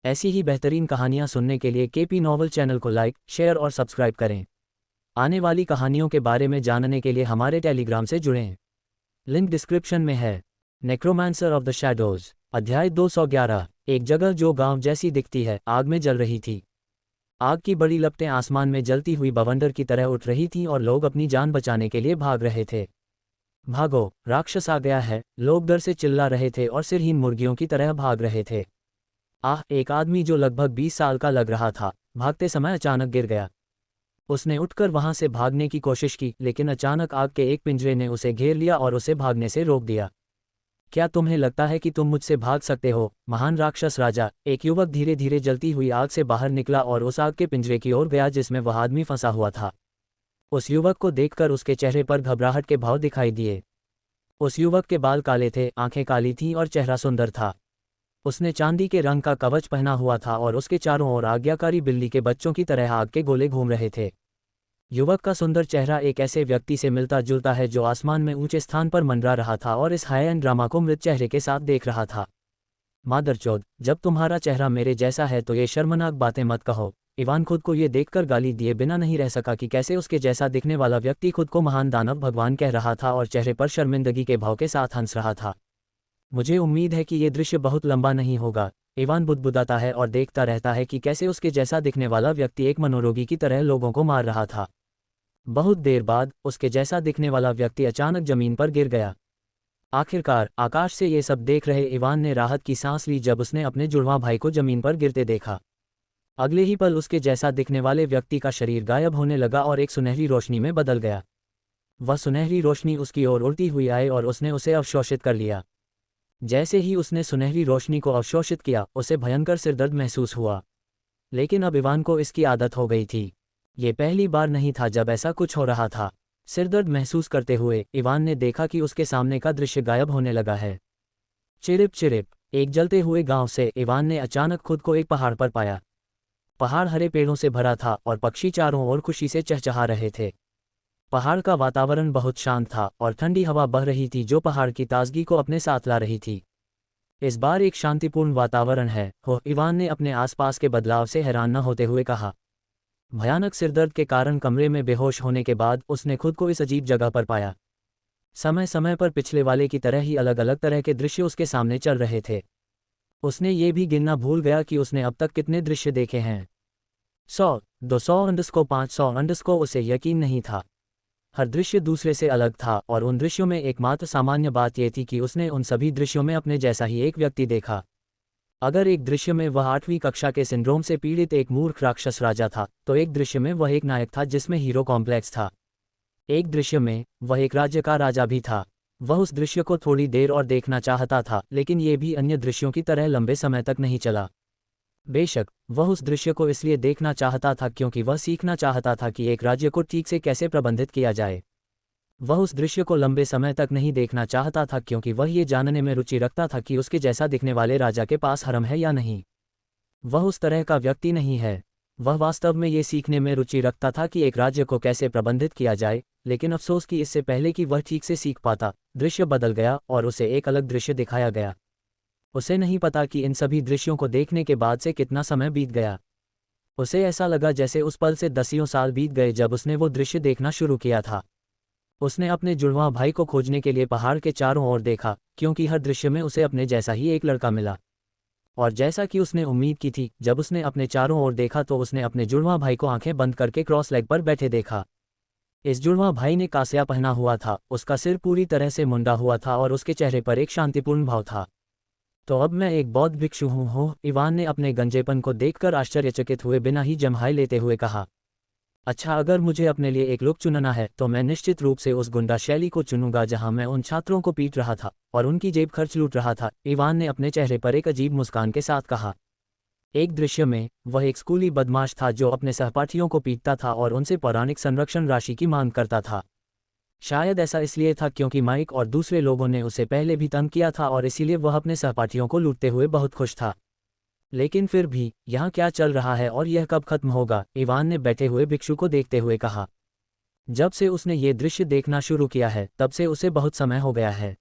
ऐसी ही बेहतरीन कहानियाँ सुनने के लिए केपी नॉवल चैनल को लाइक, शेयर और सब्सक्राइब करें। आने वाली कहानियों के बारे में जानने के लिए हमारे टेलीग्राम से जुड़ें। लिंक डिस्क्रिप्शन में है। नेक्रोमांसर ऑफ द शैडोज, अध्याय 211। एक जगह जो गांव जैसी दिखती है, आग में जल रही थी। आग की बड़ी लपटें आसमान में जलती हुई बवंडर की तरह उठ रही थीं और लोग अपनी जान बचाने के लिए भाग रहे थे। भागो, राक्षस आ गया है, लोग डर से चिल्ला रहे थे और सिरहीन मुर्गियों की तरह भाग रहे थे। एक आदमी जो लगभग 20 साल का लग रहा था, भागते समय अचानक गिर गया। उसने उठकर वहां से भागने की कोशिश की, लेकिन अचानक आग के एक पिंजरे ने उसे घेर लिया और उसे भागने से रोक दिया। क्या तुम्हें लगता है कि तुम मुझसे भाग सकते हो, महान राक्षस राजा? एक युवक धीरे धीरे जलती हुई आग से बाहर निकला और उस आग के पिंजरे की ओर गया जिसमें वह आदमी फंसा हुआ था। उस युवक को देखकर उसके चेहरे पर घबराहट के भाव दिखाई दिए। उस युवक के बाल काले थे, आंखें काली थीं और चेहरा सुंदर था। उसने चांदी के रंग का कवच पहना हुआ था और उसके चारों ओर आज्ञाकारी बिल्ली के बच्चों की तरह आग के गोले घूम रहे थे। युवक का सुंदर चेहरा एक ऐसे व्यक्ति से मिलता जुलता है जो आसमान में ऊंचे स्थान पर मंडरा रहा था और इस हाई एंड ड्रामा को मृत चेहरे के साथ देख रहा था। मादरचोद, जब तुम्हारा चेहरा मेरे जैसा है तो ये शर्मनाक बातें मत कहो। इवान खुद को ये देखकर गाली दिए बिना नहीं रह सका कि कैसे उसके जैसा दिखने वाला व्यक्ति खुद को महान दानव भगवान कह रहा था और चेहरे पर शर्मिंदगी के भाव के साथ हंस रहा था। मुझे उम्मीद है कि ये दृश्य बहुत लंबा नहीं होगा। इवान बुदबुदाता है और देखता रहता है कि कैसे उसके जैसा दिखने वाला व्यक्ति एक मनोरोगी की तरह लोगों को मार रहा था। बहुत देर बाद उसके जैसा दिखने वाला व्यक्ति अचानक जमीन पर गिर गया। आखिरकार आकाश से ये सब देख रहे इवान ने राहत की सांस ली जब उसने अपने जुड़वां भाई को जमीन पर गिरते देखा। अगले ही पल उसके जैसा दिखने वाले व्यक्ति का शरीर गायब होने लगा और एक सुनहरी रोशनी में बदल गया। वह सुनहरी रोशनी उसकी ओर उड़ती हुई आई और उसने उसे अवशोषित कर लिया। जैसे ही उसने सुनहरी रोशनी को अवशोषित किया, उसे भयंकर सिरदर्द महसूस हुआ। लेकिन अब इवान को इसकी आदत हो गई थी। ये पहली बार नहीं था जब ऐसा कुछ हो रहा था। सिरदर्द महसूस करते हुए इवान ने देखा कि उसके सामने का दृश्य गायब होने लगा है। चिरिप चिरिप, एक जलते हुए गांव से इवान ने अचानक खुद को एक पहाड़ पर पाया। पहाड़ हरे पेड़ों से भरा था और पक्षी चारों ओर खुशी से चहचहा रहे थे। पहाड़ का वातावरण बहुत शांत था और ठंडी हवा बह रही थी जो पहाड़ की ताजगी को अपने साथ ला रही थी। इस बार एक शांतिपूर्ण वातावरण है, इवान ने अपने आसपास के बदलाव से हैरान न होते हुए कहा। भयानक सिरदर्द के कारण कमरे में बेहोश होने के बाद उसने खुद को इस अजीब जगह पर पाया। समय समय पर पिछले वाले की तरह ही अलग अलग तरह के दृश्य उसके सामने चल रहे थे। उसने ये भी गिनना भूल गया कि उसने अब तक कितने दृश्य देखे हैं। 100, 200-500 उसे यकीन नहीं था। हर दृश्य दूसरे से अलग था और उन दृश्यों में एकमात्र सामान्य बात यह थी कि उसने उन सभी दृश्यों में अपने जैसा ही एक व्यक्ति देखा। अगर एक दृश्य में वह 8वीं कक्षा के सिंड्रोम से पीड़ित एक मूर्ख राक्षस राजा था, तो एक दृश्य में वह एक नायक था जिसमें हीरो कॉम्प्लेक्स था। एक दृश्य में वह एक राज्य का राजा भी था। वह उस दृश्य को थोड़ी देर और देखना चाहता था, लेकिन ये भी अन्य दृश्यों की तरह लंबे समय तक नहीं चला। बेशक वह उस दृश्य को इसलिए देखना चाहता था क्योंकि वह सीखना चाहता था कि एक राज्य को ठीक से कैसे प्रबंधित किया जाए। वह उस दृश्य को लंबे समय तक नहीं देखना चाहता था क्योंकि वह ये जानने में रुचि रखता था कि उसके जैसा दिखने वाले राजा के पास हरम है या नहीं। वह उस तरह का व्यक्ति नहीं है। वह वास्तव में ये सीखने में रुचि रखता था कि एक राज्य को कैसे प्रबंधित किया जाए, लेकिन अफसोस कि इससे पहले कि वह ठीक से सीख पाता, दृश्य बदल गया और उसे एक अलग दृश्य दिखाया गया। उसे नहीं पता कि इन सभी दृश्यों को देखने के बाद से कितना समय बीत गया। उसे ऐसा लगा जैसे उस पल से दसियों साल बीत गए जब उसने वो दृश्य देखना शुरू किया था। उसने अपने जुड़वां भाई को खोजने के लिए पहाड़ के चारों ओर देखा, क्योंकि हर दृश्य में उसे अपने जैसा ही एक लड़का मिला। और जैसा कि उसने उम्मीद की थी, जब उसने अपने चारों ओर देखा तो उसने अपने जुड़वां भाई को आंखें बंद करके क्रॉस लेग पर बैठे देखा। इस जुड़वां भाई ने कासिया पहना हुआ था, उसका सिर पूरी तरह से मुंडा हुआ था और उसके चेहरे पर एक शांतिपूर्ण भाव था। तो अब मैं एक बौद्ध भिक्षु हूँ, इवान ने अपने गंजेपन को देखकर आश्चर्यचकित हुए बिना ही जम्हाई लेते हुए कहा। अच्छा, अगर मुझे अपने लिए एक लुक चुनना है तो मैं निश्चित रूप से उस गुंडा शैली को चुनूंगा जहां मैं उन छात्रों को पीट रहा था और उनकी जेब खर्च लूट रहा था, इवान ने अपने चेहरे पर एक अजीब मुस्कान के साथ कहा। एक दृश्य में वह एक स्कूली बदमाश था जो अपने सहपाठियों को पीटता था और उनसे पौराणिक संरक्षण राशि की मांग करता था। शायद ऐसा इसलिए था क्योंकि माइक और दूसरे लोगों ने उसे पहले भी तंग किया था और इसीलिए वह अपने सहपाठियों को लूटते हुए बहुत खुश था। लेकिन फिर भी यहाँ क्या चल रहा है और यह कब खत्म होगा, इवान ने बैठे हुए भिक्षु को देखते हुए कहा। जब से उसने ये दृश्य देखना शुरू किया है तब से उसे बहुत समय हो गया है।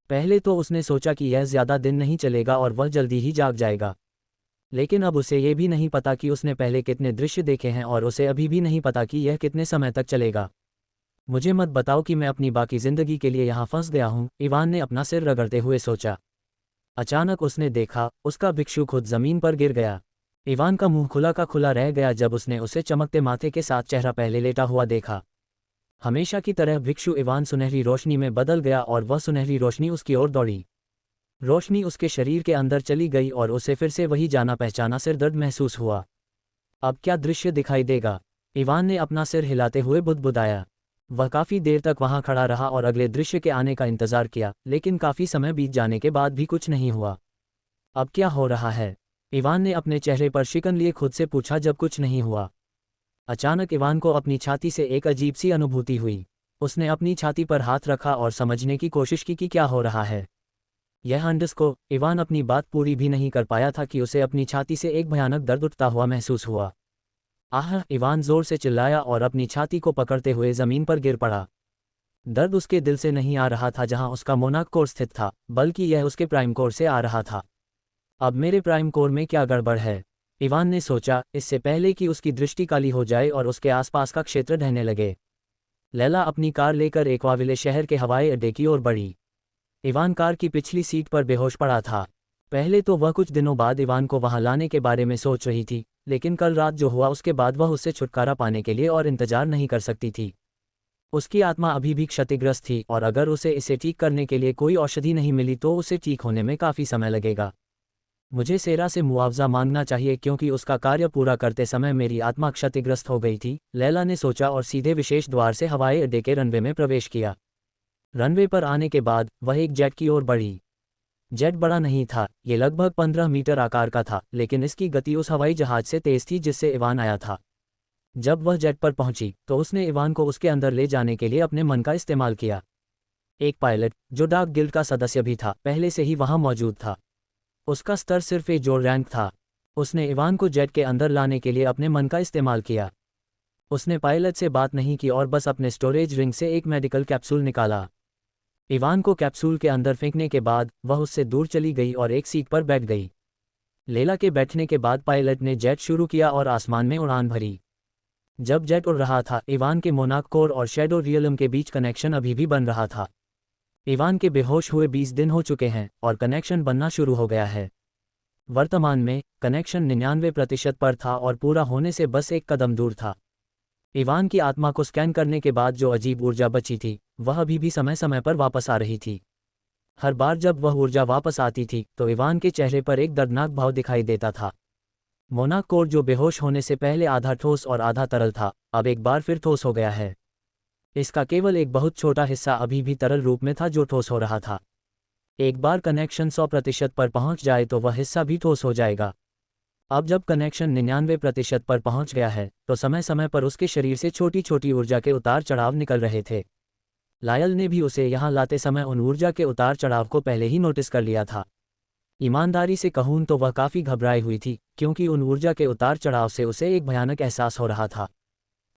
पहले तो उसने सोचा कि यह ज्यादा दिन नहीं चलेगा और वह जल्दी ही जाग जाएगा। लेकिन अब उसे ये भी नहीं पता कि उसने पहले कितने दृश्य देखे हैं और उसे अभी भी नहीं पता कि यह कितने समय तक चलेगा। मुझे मत बताओ कि मैं अपनी बाकी जिंदगी के लिए यहाँ फंस गया हूँ, इवान ने अपना सिर रगड़ते हुए सोचा। अचानक उसने देखा, उसका भिक्षु खुद जमीन पर गिर गया। इवान का मुंह खुला का खुला रह गया जब उसने उसे चमकते माथे के साथ चेहरा पहले लेटा हुआ देखा। हमेशा की तरह भिक्षु इवान सुनहरी रोशनी में बदल गया और वह सुनहरी रोशनी उसकी ओर दौड़ी। रोशनी उसके शरीर के अंदर चली गई और उसे फिर से वही जाना पहचाना सिरदर्द महसूस हुआ। अब क्या दृश्य दिखाई देगा? इवान ने अपना सिर हिलाते हुए बुदबुदाया। वह काफ़ी देर तक वहां खड़ा रहा और अगले दृश्य के आने का इंतजार किया, लेकिन काफ़ी समय बीत जाने के बाद भी कुछ नहीं हुआ। अब क्या हो रहा है? इवान ने अपने चेहरे पर शिकन लिए खुद से पूछा जब कुछ नहीं हुआ। अचानक इवान को अपनी छाती से एक अजीब सी अनुभूति हुई। उसने अपनी छाती पर हाथ रखा और समझने की कोशिश की कि क्या हो रहा है। यह अंडरस्को इवान अपनी बात पूरी भी नहीं कर पाया था कि उसे अपनी छाती से एक भयानक दर्द उठता हुआ महसूस हुआ। आह! इवान जोर से चिल्लाया और अपनी छाती को पकड़ते हुए जमीन पर गिर पड़ा। दर्द उसके दिल से नहीं आ रहा था जहां उसका मोनाक कोर स्थित था, बल्कि यह उसके प्राइम कोर से आ रहा था। अब मेरे प्राइम कोर में क्या गड़बड़ है? इवान ने सोचा, इससे पहले कि उसकी दृष्टि काली हो जाए और उसके आसपास का क्षेत्र ढहने लगे। लैला अपनी कार लेकर एक्वाविले शहर के हवाई अड्डे की ओर बढ़ी। इवान कार की पिछली सीट पर बेहोश पड़ा था। पहले तो वह कुछ दिनों बाद इवान को वहां लाने के बारे में सोच रही थी, लेकिन कल रात जो हुआ उसके बाद वह उससे छुटकारा पाने के लिए और इंतजार नहीं कर सकती थी। उसकी आत्मा अभी भी क्षतिग्रस्त थी और अगर उसे इसे ठीक करने के लिए कोई औषधि नहीं मिली तो उसे ठीक होने में काफ़ी समय लगेगा। मुझे सेरा से मुआवजा मांगना चाहिए क्योंकि उसका कार्य पूरा करते समय मेरी आत्मा क्षतिग्रस्त हो गई थी, लैला ने सोचा और सीधे विशेष द्वार से हवाई अड्डे के रनवे में प्रवेश किया। रनवे पर आने के बाद वह एक जेट की ओर बढ़ी। जेट बड़ा नहीं था, ये लगभग 15 मीटर आकार का था, लेकिन इसकी गति उस हवाई जहाज से तेज थी जिससे इवान आया था। जब वह जेट पर पहुंची तो उसने इवान को उसके अंदर ले जाने के लिए अपने मन का इस्तेमाल किया। एक पायलट, जो डार्क गिल्ड का सदस्य भी था, पहले से ही वहां मौजूद था। उसका स्तर सिर्फ एक जोड़ रैंक था। उसने इवान को जेट के अंदर लाने के लिए अपने मन का इस्तेमाल किया। उसने पायलट से बात नहीं की और बस अपने स्टोरेज रिंग से एक मेडिकल कैप्सूल निकाला। इवान को कैप्सूल के अंदर फेंकने के बाद वह उससे दूर चली गई और एक सीट पर बैठ गई। लैला के बैठने के बाद पायलट ने जेट शुरू किया और आसमान में उड़ान भरी। जब जेट उड़ रहा था, इवान के मोनाक कोर और शैडो रियलम के बीच कनेक्शन अभी भी बन रहा था। इवान के बेहोश हुए 20 दिन हो चुके हैं और कनेक्शन बनना शुरू हो गया है। वर्तमान में कनेक्शन 99% पर था और पूरा होने से बस एक कदम दूर था। इवान की आत्मा को स्कैन करने के बाद जो अजीब ऊर्जा बची थी, वह अभी भी समय समय पर वापस आ रही थी। हर बार जब वह ऊर्जा वापस आती थी तो इवान के चेहरे पर एक दर्दनाक भाव दिखाई देता था। मोनाक कोर जो बेहोश होने से पहले आधा ठोस और आधा तरल था, अब एक बार फिर ठोस हो गया है। इसका केवल एक बहुत छोटा हिस्सा अभी भी तरल रूप में था जो ठोस हो रहा था। एक बार कनेक्शन 100% पर पहुंच जाए तो वह हिस्सा भी ठोस हो जाएगा। अब जब कनेक्शन 99% पर पहुंच गया है तो समय समय पर उसके शरीर से छोटी छोटी ऊर्जा के उतार चढ़ाव निकल रहे थे। लायल ने भी उसे यहाँ लाते समय उन ऊर्जा के उतार चढ़ाव को पहले ही नोटिस कर लिया था। ईमानदारी से कहूँ तो वह काफ़ी घबराई हुई थी, क्योंकि उन ऊर्जा के उतार चढ़ाव से उसे एक भयानक एहसास हो रहा था।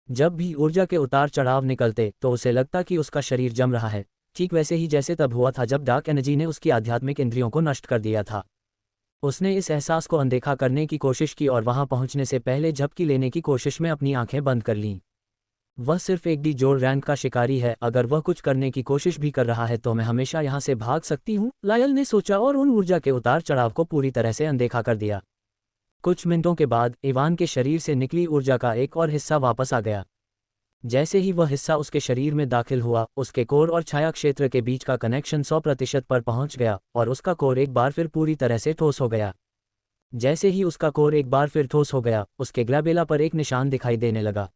जब भी ऊर्जा के उतार चढ़ाव निकलते तो उसे लगता कि उसका शरीर जम रहा है, ठीक वैसे ही जैसे तब हुआ था जब डार्क एनर्जी ने उसकी आध्यात्मिक इंद्रियों को नष्ट कर दिया था। उसने इस एहसास को अनदेखा करने की कोशिश की और वहां पहुंचने से पहले झपकी लेने की कोशिश में अपनी आंखें बंद कर लीं। वह सिर्फ एक डी जोड़ रैंक का शिकारी है, अगर वह कुछ करने की कोशिश भी कर रहा है तो मैं हमेशा यहां से भाग सकती हूं, लायल ने सोचा और उन ऊर्जा के उतार चढ़ाव को पूरी तरह से अनदेखा कर दिया। कुछ मिनटों के बाद इवान के शरीर से निकली ऊर्जा का एक और हिस्सा वापस आ गया। जैसे ही वह हिस्सा उसके शरीर में दाखिल हुआ, उसके कोर और छाया क्षेत्र के बीच का कनेक्शन 100% पर पहुंच गया और उसका कोर एक बार फिर पूरी तरह से ठोस हो गया। जैसे ही उसका कोर एक बार फिर ठोस हो गया, उसके ग्लैबेला पर एक निशान दिखाई देने लगा।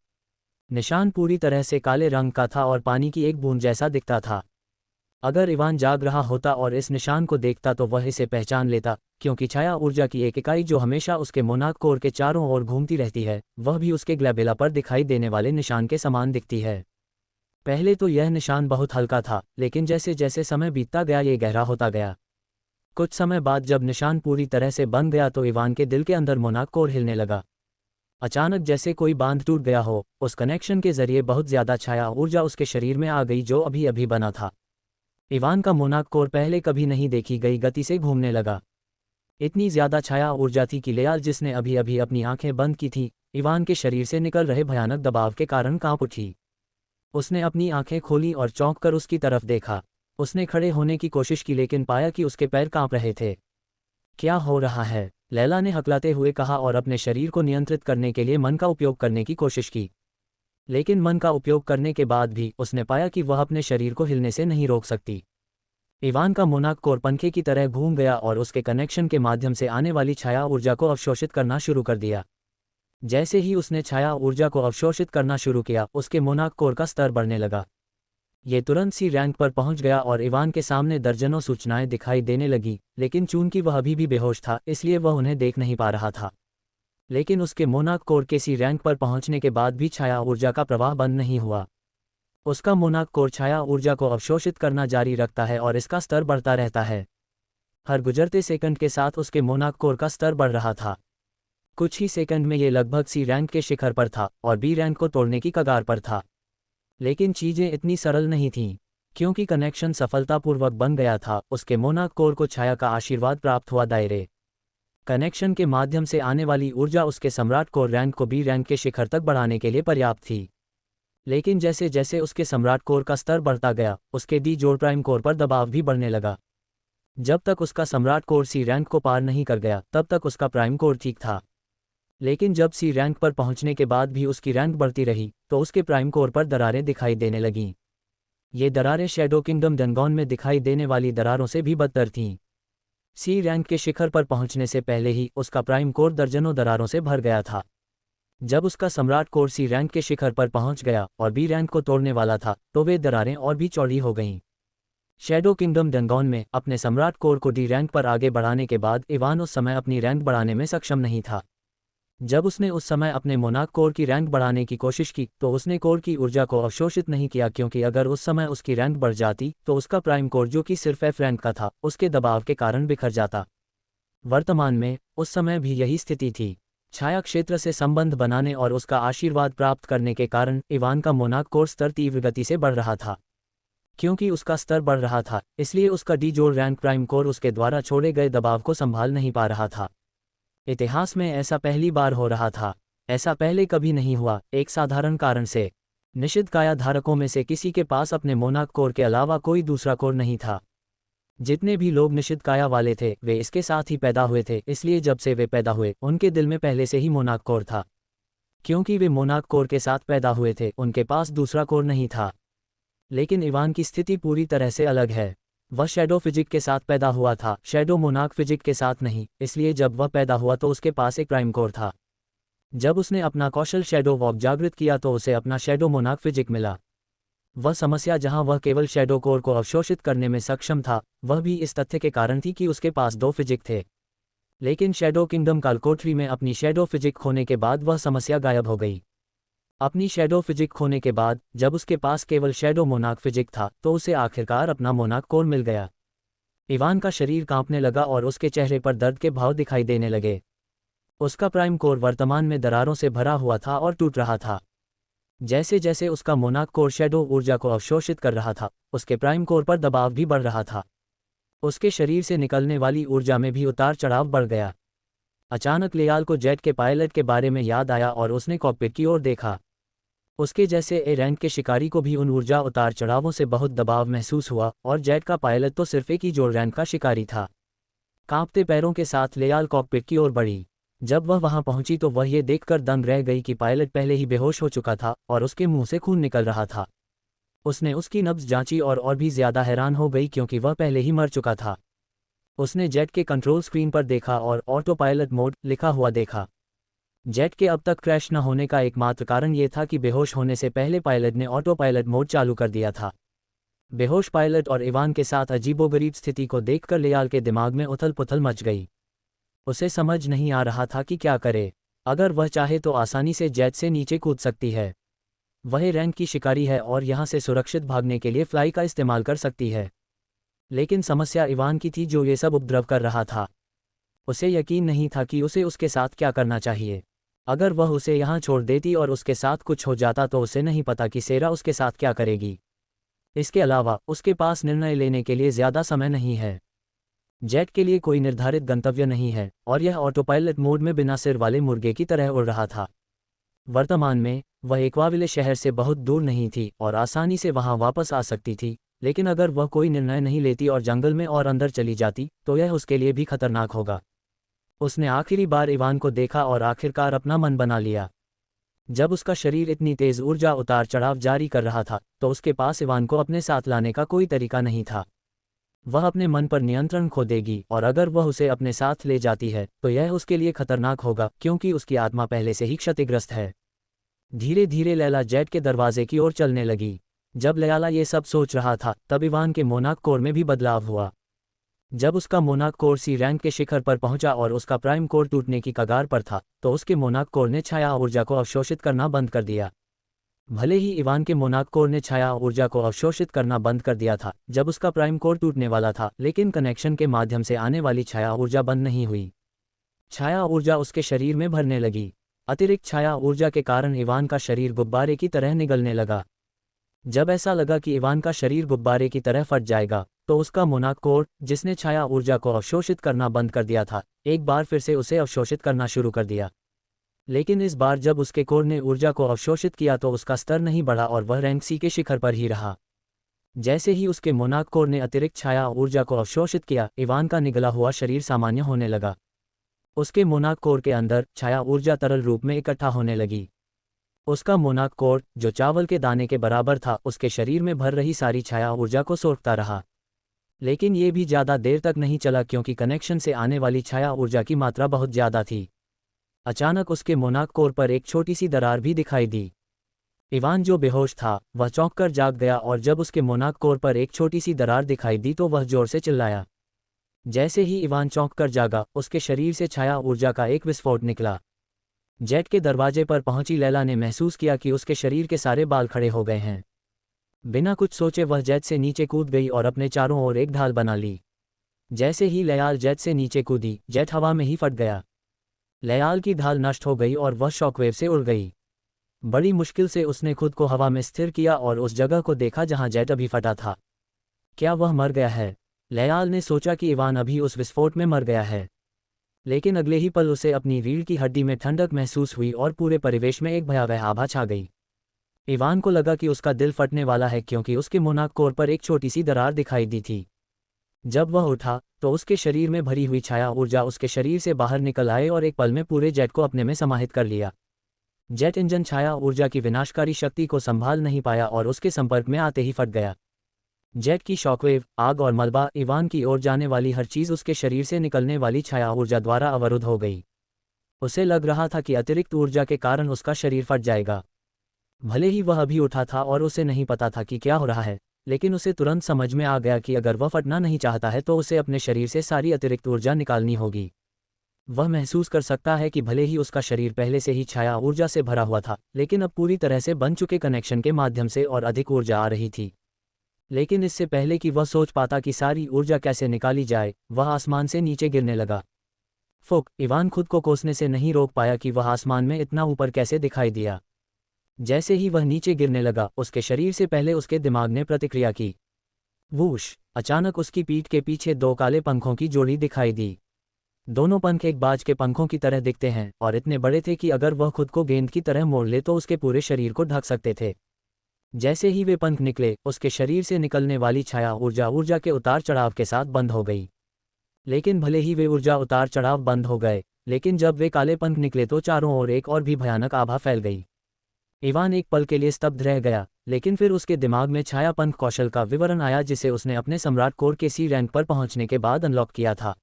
निशान पूरी तरह से काले रंग का था और पानी की एक बूंद जैसा दिखता था। अगर इवान जाग रहा होता और इस निशान को देखता तो वह इसे पहचान लेता, क्योंकि छाया ऊर्जा की एक इकाई जो हमेशा उसके मोनाक कोर के चारों ओर घूमती रहती है, वह भी उसके ग्लैबेला पर दिखाई देने वाले निशान के समान दिखती है। पहले तो यह निशान बहुत हल्का था, लेकिन जैसे जैसे समय बीतता गया ये गहरा होता गया। कुछ समय बाद जब निशान पूरी तरह से बन गया तो इवान के दिल के अंदर मोनाक कोर हिलने लगा। अचानक जैसे कोई बांध टूट गया हो, उस कनेक्शन के जरिए बहुत ज्यादा छाया ऊर्जा उसके शरीर में आ गई जो अभी अभी बना था। इवान का मोनाक कोर पहले कभी नहीं देखी गई गति से घूमने लगा। इतनी ज्यादा छाया ऊर्जा थी कि लेयाल, जिसने अभी अभी अपनी आंखें बंद की थी, इवान के शरीर से निकल रहे भयानक दबाव के कारण कांप उठी। उसने अपनी आंखें खोली और चौंक कर उसकी तरफ देखा। उसने खड़े होने की कोशिश की लेकिन पाया कि उसके पैर कांप रहे थे। क्या हो रहा है? लैला ने हकलाते हुए कहा और अपने शरीर को नियंत्रित करने के लिए मन का उपयोग करने की कोशिश की। लेकिन मन का उपयोग करने के बाद भी उसने पाया कि वह अपने शरीर को हिलने से नहीं रोक सकती। इवान का मोनाक कोर पंखे की तरह घूम गया और उसके कनेक्शन के माध्यम से आने वाली छाया ऊर्जा को अवशोषित करना शुरू कर दिया। जैसे ही उसने छाया ऊर्जा को अवशोषित करना शुरू किया, उसके मोनाक कोर का स्तर बढ़ने लगा। ये तुरंत सी रैंक पर पहुंच गया और इवान के सामने दर्जनों सूचनाएं दिखाई देने लगी, लेकिन चूंकि वह अभी भी बेहोश था इसलिए वह उन्हें देख नहीं पा रहा था। लेकिन उसके मोनाक कोर के सी रैंक पर पहुंचने के बाद भी छाया ऊर्जा का प्रवाह बंद नहीं हुआ। उसका मोनाक कोर छाया ऊर्जा को अवशोषित करना जारी रखता है और इसका स्तर बढ़ता रहता है। हर गुजरते सेकंड के साथ उसके मोनाक कोर का स्तर बढ़ रहा था। कुछ ही सेकंड में ये लगभग सी रैंक के शिखर पर था और बी रैंक को तोड़ने की कगार पर था। लेकिन चीजें इतनी सरल नहीं थीं, क्योंकि कनेक्शन सफलतापूर्वक बन गया था। उसके मोनाक कोर को छाया का आशीर्वाद प्राप्त हुआ। दायरे कनेक्शन के माध्यम से आने वाली ऊर्जा उसके सम्राट कोर रैंक को बी रैंक के शिखर तक बढ़ाने के लिए पर्याप्त थी। लेकिन जैसे जैसे उसके सम्राट कोर का स्तर बढ़ता गया, उसके डी जोड़ प्राइम कोर पर दबाव भी बढ़ने लगा। जब तक उसका सम्राट कोर सी रैंक को पार नहीं कर गया तब तक उसका प्राइम कोर ठीक था। लेकिन जब सी रैंक पर पहुंचने के बाद भी उसकी रैंक बढ़ती रही तो उसके प्राइम कोर पर दरारें दिखाई देने लगीं। ये दरारें शैडो किंगडम डनगॉन में दिखाई देने वाली दरारों से भी बदतर थीं। सी रैंक के शिखर पर पहुंचने से पहले ही उसका प्राइम कोर दर्जनों दरारों से भर गया था। जब उसका सम्राट कोर सी रैंक के शिखर पर पहुंच गया और बी रैंक को तोड़ने वाला था तो वे दरारें और भी चौड़ी हो गईं। शैडो किंगडम डनगॉन में अपने सम्राट कोर को डी रैंक पर आगे बढ़ाने के बाद इवान उस समय अपनी रैंक बढ़ाने में सक्षम नहीं था। जब उसने उस समय अपने मोनाक कोर की रैंक बढ़ाने की कोशिश की तो उसने कोर की ऊर्जा को अवशोषित नहीं किया, क्योंकि अगर उस समय उसकी रैंक बढ़ जाती तो उसका प्राइम कोर, जो कि सिर्फ एफ रैंक का था, उसके दबाव के कारण बिखर जाता। वर्तमान में उस समय भी यही स्थिति थी। छाया क्षेत्र से संबंध बनाने और उसका आशीर्वाद प्राप्त करने के कारण इवान का मोनाक कोर स्तर तीव्र गति से बढ़ रहा था। क्योंकि उसका स्तर बढ़ रहा था इसलिए उसका डी जोड़ रैंक प्राइम कोर उसके द्वारा छोड़े गए दबाव को संभाल नहीं पा रहा था। इतिहास में ऐसा पहली बार हो रहा था। ऐसा पहले कभी नहीं हुआ, एक साधारण कारण से। निषिद्ध काया धारकों में से किसी के पास अपने मोनाक कोर के अलावा कोई दूसरा कोर नहीं था। जितने भी लोग निषिद्ध काया वाले थे वे इसके साथ ही पैदा हुए थे, इसलिए जब से वे पैदा हुए उनके दिल में पहले से ही मोनाक कोर था। क्योंकि वे मोनाक कोर के साथ पैदा हुए थे उनके पास दूसरा कोर नहीं था। लेकिन इवान की स्थिति पूरी तरह से अलग है। वह शैडो फिजिक के साथ पैदा हुआ था, शैडो मोनाक फिजिक के साथ नहीं। इसलिए जब वह पैदा हुआ तो उसके पास एक प्राइम कोर था। जब उसने अपना कौशल शैडो वॉक जागृत किया तो उसे अपना शैडो मोनाक फिजिक मिला। वह समस्या जहां वह केवल शैडो कोर को अवशोषित करने में सक्षम था, वह भी इस तथ्य के कारण थी कि उसके पास दो फिजिक थे। लेकिन शैडो किंगडम कालकोठरी में अपनी शैडो फिजिक खोने के बाद वह समस्या गायब हो गई। अपनी शैडो फिजिक खोने के बाद जब उसके पास केवल शैडो मोनाक फिजिक था तो उसे आखिरकार अपना मोनाक कोर मिल गया। इवान का शरीर कांपने लगा और उसके चेहरे पर दर्द के भाव दिखाई देने लगे। उसका प्राइम कोर वर्तमान में दरारों से भरा हुआ था और टूट रहा था। जैसे जैसे उसका मोनाक कोर शैडो ऊर्जा को अवशोषित कर रहा था, उसके प्राइम कोर पर दबाव भी बढ़ रहा था। उसके शरीर से निकलने वाली ऊर्जा में भी उतार चढ़ाव बढ़ गया। अचानक लेयाल को जेट के पायलट के बारे में याद आया और उसने कॉकपिट की ओर देखा। उसके जैसे ए रैंक के शिकारी को भी उन ऊर्जा उतार चढ़ावों से बहुत दबाव महसूस हुआ, और जेट का पायलट तो सिर्फ एक ही जोड़ रैंक का शिकारी था। कांपते पैरों के साथ लेयाल कॉकपिट की ओर बढ़ी। जब वह वहां पहुंची तो वह ये देखकर दंग रह गई कि पायलट पहले ही बेहोश हो चुका था और उसके मुंह से खून निकल रहा था। उसने उसकी नब्ज जांची और भी ज्यादा हैरान हो गई क्योंकि वह पहले ही मर चुका था। उसने जेट के कंट्रोल स्क्रीन पर देखा और ऑटो पायलट मोड लिखा हुआ देखा। जेट के अब तक क्रैश न होने का एकमात्र कारण ये था कि बेहोश होने से पहले पायलट ने ऑटो पायलट मोड चालू कर दिया था। बेहोश पायलट और इवान के साथ अजीबोगरीब स्थिति को देखकर लेयाल के दिमाग में उथल पुथल मच गई। उसे समझ नहीं आ रहा था कि क्या करे। अगर वह चाहे तो आसानी से जेट से नीचे कूद सकती है। वह रैंक की शिकारी है और यहाँ से सुरक्षित भागने के लिए फ्लाई का इस्तेमाल कर सकती है। लेकिन समस्या इवान की थी, जो ये सब उपद्रव कर रहा था। उसे यकीन नहीं था कि उसे उसके साथ क्या करना चाहिए। अगर वह उसे यहाँ छोड़ देती और उसके साथ कुछ हो जाता तो उसे नहीं पता कि सेरा उसके साथ क्या करेगी। इसके अलावा उसके पास निर्णय लेने के लिए ज़्यादा समय नहीं है। जेट के लिए कोई निर्धारित गंतव्य नहीं है और यह ऑटो पायलट मोड में बिना सिर वाले मुर्गे की तरह उड़ रहा था। वर्तमान में वह एक्वाविले शहर से बहुत दूर नहीं थी और आसानी से वहां वापस आ सकती थी, लेकिन अगर वह कोई निर्णय नहीं लेती और जंगल में और अंदर चली जाती तो यह उसके लिए भी खतरनाक होगा। उसने आखिरी बार इवान को देखा और आखिरकार अपना मन बना लिया। जब उसका शरीर इतनी तेज ऊर्जा उतार चढ़ाव जारी कर रहा था तो उसके पास इवान को अपने साथ लाने का कोई तरीका नहीं था। वह अपने मन पर नियंत्रण खो देगी और अगर वह उसे अपने साथ ले जाती है तो यह उसके लिए खतरनाक होगा क्योंकि उसकी आत्मा पहले से ही क्षतिग्रस्त है। धीरे धीरे लैला जेट के दरवाजे की ओर चलने लगी। जब लैला ये सब सोच रहा था तब इवान के मोनाक कोर में भी बदलाव हुआ। जब उसका मोनाक कोर सी रैंक के शिखर पर पहुंचा और उसका प्राइम कोर टूटने की कगार पर था तो उसके मोनाक कोर ने छाया ऊर्जा को अवशोषित करना बंद कर दिया। भले ही इवान के मोनाक कोर ने छाया ऊर्जा को अवशोषित करना बंद कर दिया था जब उसका प्राइम कोर टूटने वाला था, लेकिन कनेक्शन के माध्यम से आने वाली छाया ऊर्जा बंद नहीं हुई। छाया ऊर्जा उसके शरीर में भरने लगी। अतिरिक्त छाया ऊर्जा के कारण इवान का शरीर गुब्बारे की तरह निगलने लगा। जब ऐसा लगा कि इवान का शरीर गुब्बारे की तरह फट जाएगा तो उसका मोनाक कोर, जिसने छाया ऊर्जा को अवशोषित करना बंद कर दिया था, एक बार फिर से उसे अवशोषित करना शुरू कर दिया। लेकिन इस बार जब उसके कोर ने ऊर्जा को अवशोषित किया तो उसका स्तर नहीं बढ़ा और वह रैंक सी के शिखर पर ही रहा। जैसे ही उसके मोनाक कोर ने अतिरिक्त छाया ऊर्जा को अवशोषित किया, इवान का निगला हुआ शरीर सामान्य होने लगा। उसके मोनाक कोर के अंदर छाया ऊर्जा तरल रूप में इकट्ठा होने लगी। उसका मोनाक कोर, जो चावल के दाने के बराबर था, उसके शरीर में भर रही सारी छाया ऊर्जा को सोखता रहा। लेकिन ये भी ज़्यादा देर तक नहीं चला क्योंकि कनेक्शन से आने वाली छाया ऊर्जा की मात्रा बहुत ज़्यादा थी। अचानक उसके मोनाक कोर पर एक छोटी सी दरार भी दिखाई दी। इवान, जो बेहोश था, वह चौंककर जाग गया और जब उसके मोनाक कोर पर एक छोटी सी दरार दिखाई दी तो वह जोर से चिल्लाया। जैसे ही इवान चौंककर जागा, उसके शरीर से छाया ऊर्जा का एक विस्फोट निकला। जेट के दरवाजे पर पहुंची लैला ने महसूस किया कि उसके शरीर के सारे बाल खड़े हो गए हैं। बिना कुछ सोचे वह जेट से नीचे कूद गई और अपने चारों ओर एक ढाल बना ली। जैसे ही लयाल जेट से नीचे कूदी, जेट हवा में ही फट गया। लयाल की ढाल नष्ट हो गई और वह शॉकवेव से उड़ गई। बड़ी मुश्किल से उसने खुद को हवा में स्थिर किया और उस जगह को देखा जहां जेट अभी फटा था। क्या वह मर गया है? लयाल ने सोचा कि इवान अभी उस विस्फोट में मर गया है। लेकिन अगले ही पल उसे अपनी रीढ़ की हड्डी में ठंडक महसूस हुई और पूरे परिवेश में एक भयावह आभा छा गई। इवान को लगा कि उसका दिल फटने वाला है क्योंकि उसके मोनाक कोर पर एक छोटी सी दरार दिखाई दी थी। जब वह उठा तो उसके शरीर में भरी हुई छाया ऊर्जा उसके शरीर से बाहर निकल आए और एक पल में पूरे जेट को अपने में समाहित कर लिया। जेट इंजन छाया ऊर्जा की विनाशकारी शक्ति को संभाल नहीं पाया और उसके संपर्क में आते ही फट गया। जेट की शॉकवेव, आग और मलबा, इवान की ओर जाने वाली हर चीज उसके शरीर से निकलने वाली छाया ऊर्जा द्वारा अवरुद्ध हो गई। उसे लग रहा था कि अतिरिक्त ऊर्जा के कारण उसका शरीर फट जाएगा। भले ही वह अभी उठा था और उसे नहीं पता था कि क्या हो रहा है, लेकिन उसे तुरंत समझ में आ गया कि अगर वह फटना नहीं चाहता है तो उसे अपने शरीर से सारी अतिरिक्त ऊर्जा निकालनी होगी। वह महसूस कर सकता है कि भले ही उसका शरीर पहले से ही छाया ऊर्जा से भरा हुआ था, लेकिन अब पूरी तरह से बन चुके कनेक्शन के माध्यम से और अधिक ऊर्जा आ रही थी। लेकिन इससे पहले कि वह सोच पाता कि सारी ऊर्जा कैसे निकाली जाए, वह आसमान से नीचे गिरने लगा। फुक! इवान खुद को कोसने से नहीं रोक पाया कि वह आसमान में इतना ऊपर कैसे दिखाई दिया। जैसे ही वह नीचे गिरने लगा, उसके शरीर से पहले उसके दिमाग ने प्रतिक्रिया की। वूश! अचानक उसकी पीठ के पीछे दो काले पंखों की जोड़ी दिखाई दी। दोनों पंख एक बाज के पंखों की तरह दिखते हैं और इतने बड़े थे कि अगर वह खुद को गेंद की तरह मोड़ ले तो उसके पूरे शरीर को ढक सकते थे। जैसे ही वे पंख निकले, उसके शरीर से निकलने वाली छाया ऊर्जा के उतार चढ़ाव के साथ बंद हो गई। लेकिन भले ही वे ऊर्जा उतार चढ़ाव बंद हो गए, लेकिन जब वे काले पंख निकले तो चारों ओर एक और भी भयानक आभा फैल गई। इवान एक पल के लिए स्तब्ध रह गया, लेकिन फिर उसके दिमाग में छाया पंख कौशल का विवरण आया जिसे उसने अपने सम्राट कोर के सी रैंक पर पहुंचने के बाद अनलॉक किया था।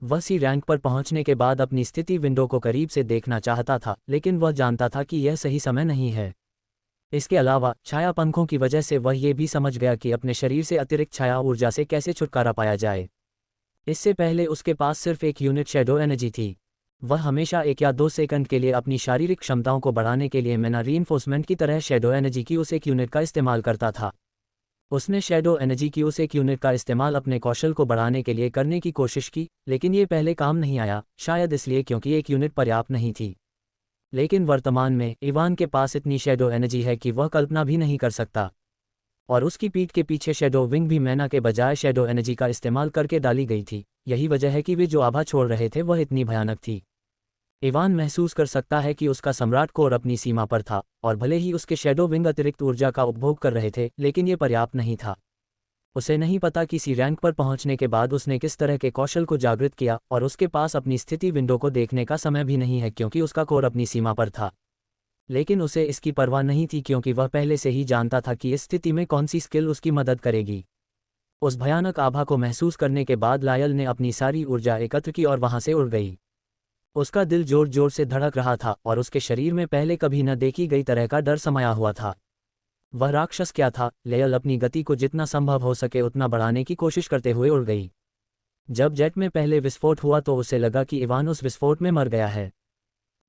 वह सी रैंक पर पहुंचने के बाद अपनी स्थिति विंडो को करीब से देखना चाहता था, लेकिन वह जानता था कि यह सही समय नहीं है। इसके अलावा छाया पंखों की वजह से वह ये भी समझ गया कि अपने शरीर से अतिरिक्त छाया ऊर्जा से कैसे छुटकारा पाया जाए। इससे पहले उसके पास सिर्फ एक यूनिट शैडो एनर्जी थी। वह हमेशा 1 या 2 सेकंड के लिए अपनी शारीरिक क्षमताओं को बढ़ाने के लिए मैना रीइंफोर्समेंट की तरह शैडो एनर्जी की उस एक यूनिट का इस्तेमाल करता था। उसने शैडो एनर्जी की उस एक यूनिट का इस्तेमाल अपने कौशल को बढ़ाने के लिए करने की कोशिश की, लेकिन ये पहले काम नहीं आया, शायद इसलिए क्योंकि एक यूनिट पर्याप्त नहीं थी। लेकिन वर्तमान में इवान के पास इतनी शैडो एनर्जी है कि वह कल्पना भी नहीं कर सकता। और उसकी पीठ के पीछे शैडो विंग भी मैना के बजाय शैडो एनर्जी का इस्तेमाल करके डाली गई थी। यही वजह है कि वे जो आभा छोड़ रहे थे वह इतनी भयानक थी। इवान महसूस कर सकता है कि उसका सम्राट कोर अपनी सीमा पर था, और भले ही उसके शैडो विंग अतिरिक्त ऊर्जा का उपभोग कर रहे थे, लेकिन ये पर्याप्त नहीं था। उसे नहीं पता कि सी रैंक पर पहुंचने के बाद उसने किस तरह के कौशल को जागृत किया, और उसके पास अपनी स्थिति विंडो को देखने का समय भी नहीं है क्योंकि उसका कोर अपनी सीमा पर था। लेकिन उसे इसकी परवाह नहीं थी क्योंकि वह पहले से ही जानता था कि इस स्थिति में कौन सी स्किल उसकी मदद करेगी। उस भयानक आभा को महसूस करने के बाद लायल ने अपनी सारी ऊर्जा एकत्र की और वहां से उड़ गई। उसका दिल जोर जोर से धड़क रहा था और उसके शरीर में पहले कभी न देखी गई तरह का डर समाया हुआ था। वह राक्षस क्या था? लेयल अपनी गति को जितना संभव हो सके उतना बढ़ाने की कोशिश करते हुए उड़ गई। जब जेट में पहले विस्फोट हुआ तो उसे लगा कि इवान उस विस्फोट में मर गया है,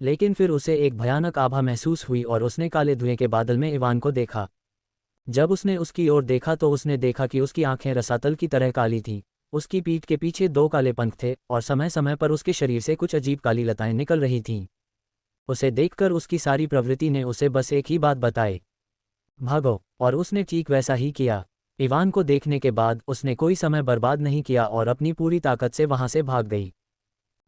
लेकिन फिर उसे एक भयानक आभा महसूस हुई और उसने काले धुएं के बादल में इवान को देखा। जब उसने उसकी ओर देखा तो उसने देखा कि उसकी आंखें रसातल की तरह काली थीं, उसकी पीठ के पीछे 2 काले पंख थे और समय समय पर उसके शरीर से कुछ अजीब काली लताएं निकल रही थीं। उसे देखकर उसकी सारी प्रवृत्ति ने उसे बस एक ही बात बताई, भागो, और उसने ठीक वैसा ही किया। इवान को देखने के बाद उसने कोई समय बर्बाद नहीं किया और अपनी पूरी ताकत से वहां से भाग गई।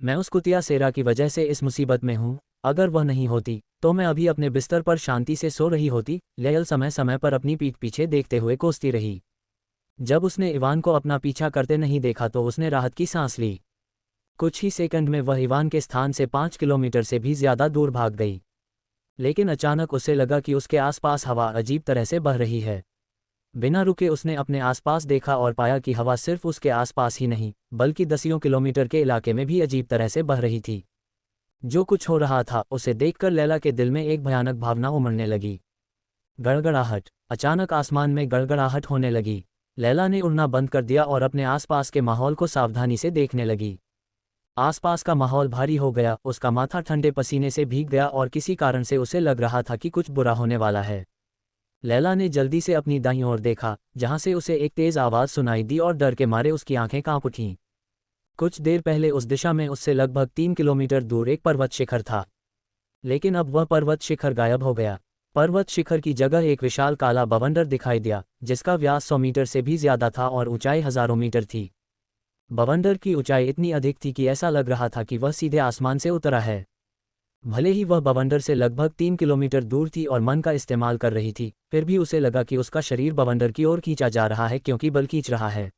मैं उस कुतिया सेरा की वजह से इस मुसीबत में हूं, अगर वह नहीं होती तो मैं अभी अपने बिस्तर पर शांति से सो रही होती। लेयल समय समय पर अपनी पीठ पीछे देखते हुए कोसती रही। जब उसने इवान को अपना पीछा करते नहीं देखा तो उसने राहत की सांस ली। कुछ ही सेकंड में वह इवान के स्थान से 5 किलोमीटर से भी ज्यादा दूर भाग गई। लेकिन अचानक उसे लगा कि उसके आसपास हवा अजीब तरह से बह रही है। बिना रुके उसने अपने आसपास देखा और पाया कि हवा सिर्फ उसके आसपास ही नहीं बल्कि दसियों किलोमीटर के इलाके में भी अजीब तरह से बह रही थी। जो कुछ हो रहा था उसे देखकर लैला के दिल में एक भयानक भावना उमड़ने लगी, गड़गड़ाहट। अचानक आसमान में गड़गड़ाहट होने लगी। लैला ने उड़ना बंद कर दिया और अपने आसपास के माहौल को सावधानी से देखने लगी। आसपास का माहौल भारी हो गया, उसका माथा ठंडे पसीने से भीग गया और किसी कारण से उसे लग रहा था कि कुछ बुरा होने वाला है। लैला ने जल्दी से अपनी दाईं ओर देखा, जहां से उसे एक तेज आवाज सुनाई दी और डर के मारे उसकी आंखें कांप उठीं। कुछ देर पहले उस दिशा में उससे लगभग 3 किलोमीटर दूर एक पर्वत शिखर था, लेकिन अब वह पर्वत शिखर गायब हो गया। पर्वत शिखर की जगह एक विशाल काला बवंडर दिखाई दिया, जिसका व्यास 100 मीटर से भी ज्यादा था और ऊंचाई हजारों मीटर थी। बवंडर की ऊंचाई इतनी अधिक थी कि ऐसा लग रहा था कि वह सीधे आसमान से उतरा है। भले ही वह बवंडर से लगभग 3 किलोमीटर दूर थी और मन का इस्तेमाल कर रही थी, फिर भी उसे लगा कि उसका शरीर बवंडर की ओर खींचा जा रहा है क्योंकि बल खींच रहा है।